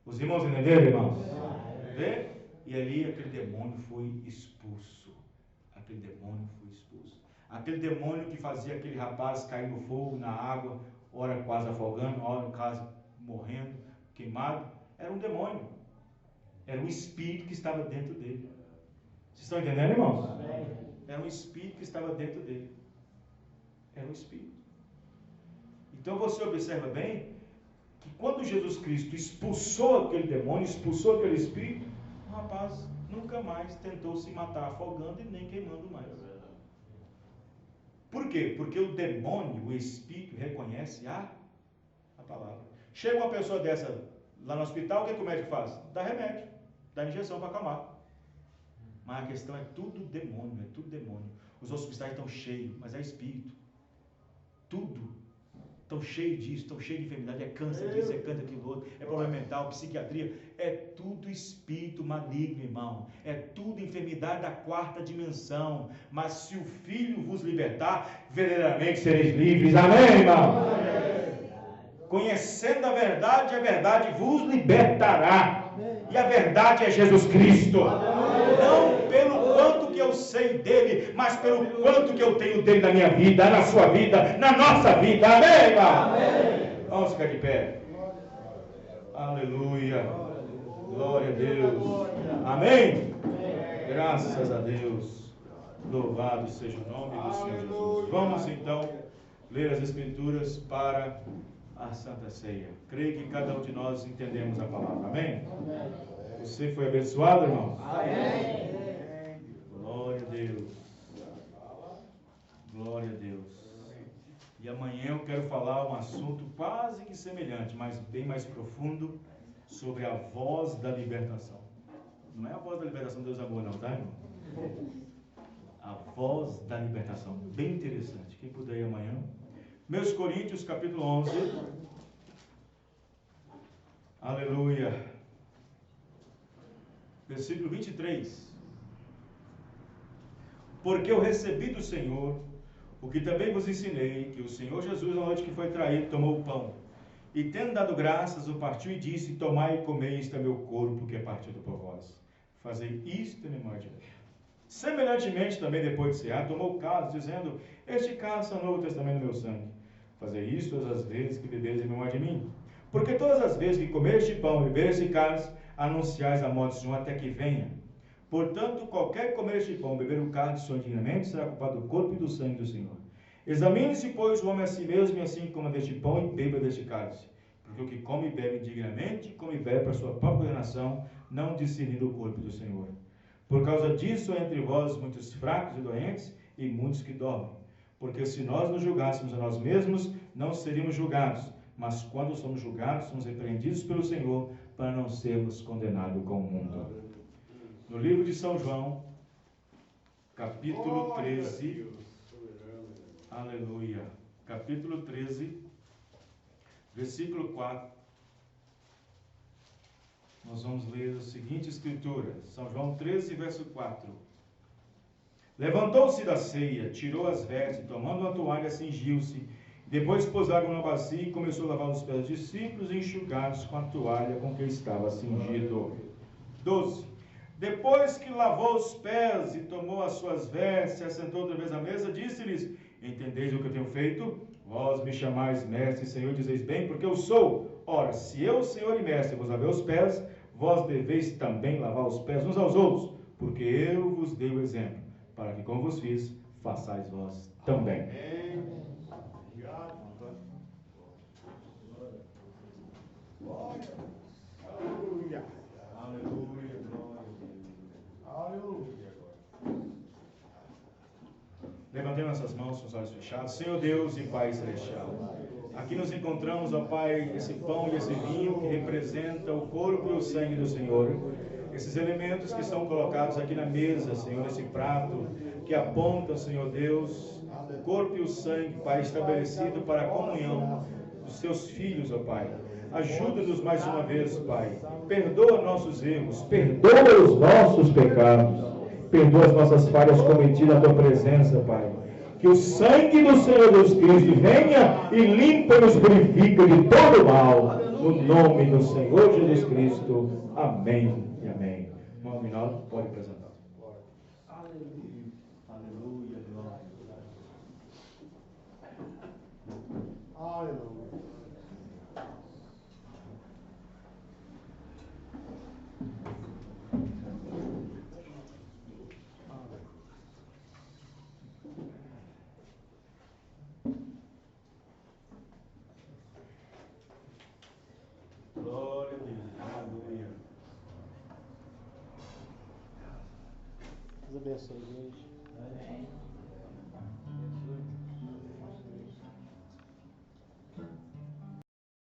Os irmãos entenderam, irmãos? Vê? E ali aquele demônio foi expulso. Aquele demônio que fazia aquele rapaz cair no fogo, na água, ora quase afogando, ora quase morrendo, queimado, era um demônio. Era um espírito que estava dentro dele. Vocês estão entendendo, irmãos? Era um espírito que estava dentro dele. Era um espírito. Então você observa bem que quando Jesus Cristo expulsou aquele demônio, expulsou aquele espírito, o rapaz nunca mais tentou se matar afogando e nem queimando mais. Por quê? Porque o demônio, o espírito, reconhece a palavra. Chega uma pessoa dessa lá no hospital, o que o médico faz? Dá remédio, dá injeção para acalmar. Mas a questão é tudo demônio, Os hospitais estão cheios, mas é espírito. Tudo. Estão cheios disso, estão cheios de enfermidade, é câncer disso, é câncer daquilo outro, é problema mental, psiquiatria, é tudo espírito maligno, irmão, é tudo enfermidade da quarta dimensão. Mas se o Filho vos libertar, verdadeiramente sereis livres. Amém, irmão? Amém. Conhecendo a verdade vos libertará. E a verdade é Jesus Cristo. Não pelo quanto que eu sei dele, mas pelo quanto que eu tenho dele na minha vida, na sua vida, na nossa vida. Amém, irmão? Amém. Vamos ficar de pé. Aleluia. Glória a Deus. Amém? Graças a Deus. Louvado seja o nome do Senhor Jesus. Vamos então ler as Escrituras para a Santa Ceia. Creio que cada um de nós entendemos a palavra. Amém? Você foi abençoado, irmãos? Amém. Glória a Deus. Glória a Deus. E amanhã eu quero falar um assunto quase que semelhante, mas bem mais profundo, sobre a voz da libertação. Não é a voz da libertação, Deus amor, não, tá, irmão? A voz da libertação. Bem interessante. Quem puder ir amanhã. 1 Coríntios, capítulo 11. Aleluia. Versículo 23. Porque eu recebi do Senhor o que também vos ensinei, que o Senhor Jesus, na noite que foi traído, tomou o pão, e tendo dado graças, o partiu e disse: tomai e comei, isto é meu corpo, que é partido por vós. Fazei isto em memória de mim. Semelhantemente, também depois de cear, tomou o cálice, dizendo: este cálice é o Novo Testamento do meu sangue. Fazei isto todas as vezes que bebereis em memória de mim. Porque todas as vezes que comer este pão e beber este cálice, anunciais a morte do Senhor até que venha. Portanto, qualquer que comer este pão, beber o cálice do Senhor indignamente, será culpado do corpo e do sangue do Senhor. Examine-se, pois, o homem a si mesmo, e assim coma deste pão e beba deste cálice. Porque o que come e bebe indignamente, come e bebe para sua própria condenação, não discernindo o corpo do Senhor. Por causa disso, há entre vós muitos fracos e doentes, e muitos que dormem. Porque se nós nos julgássemos a nós mesmos, não seríamos julgados. Mas quando somos julgados, somos repreendidos pelo Senhor, para não sermos condenados com o mundo. No livro de São João, capítulo 13, aleluia, capítulo 13, versículo 4, nós vamos ler a seguinte escritura, São João 13, verso 4. Levantou-se da ceia, tirou as vestes, tomando uma toalha, cingiu-se, depois pôs água numa bacia e começou a lavar os pés dos discípulos e enxugá-los com a toalha com que estava cingido. 12. Depois que lavou os pés e tomou as suas vestes, se assentou outra vez à mesa, disse-lhes: entendeis o que eu tenho feito? Vós me chamais mestre e Senhor, dizeis bem, porque eu sou. Ora, se eu, Senhor e mestre, vos lavei os pés, vós deveis também lavar os pés uns aos outros, porque eu vos dei o exemplo, para que, como vos fiz, façais vós também. Aleluia. Aleluia. Aleluia. Levantemos nossas mãos com os olhos fechados. Senhor Deus e Pai Celestial, aqui nos encontramos, ó Pai, esse pão e esse vinho que representa o corpo e o sangue do Senhor. Esses elementos que são colocados aqui na mesa, Senhor, esse prato que aponta, Senhor Deus, o corpo e o sangue, Pai, estabelecido para a comunhão dos seus filhos, ó Pai. Ajuda-nos mais uma vez, Pai. Perdoa nossos erros, perdoa os nossos pecados, perdoa as nossas falhas cometidas na Tua presença, Pai. Que o sangue do Senhor Jesus Cristo venha e limpa e nos purifica de todo mal. No nome do Senhor Jesus Cristo. Amém e amém. Irmão Minaldo, pode apresentar. Aleluia. Aleluia. Aleluia. Glória a Deus. Aleluia. Deus abençoe, gente. Amém.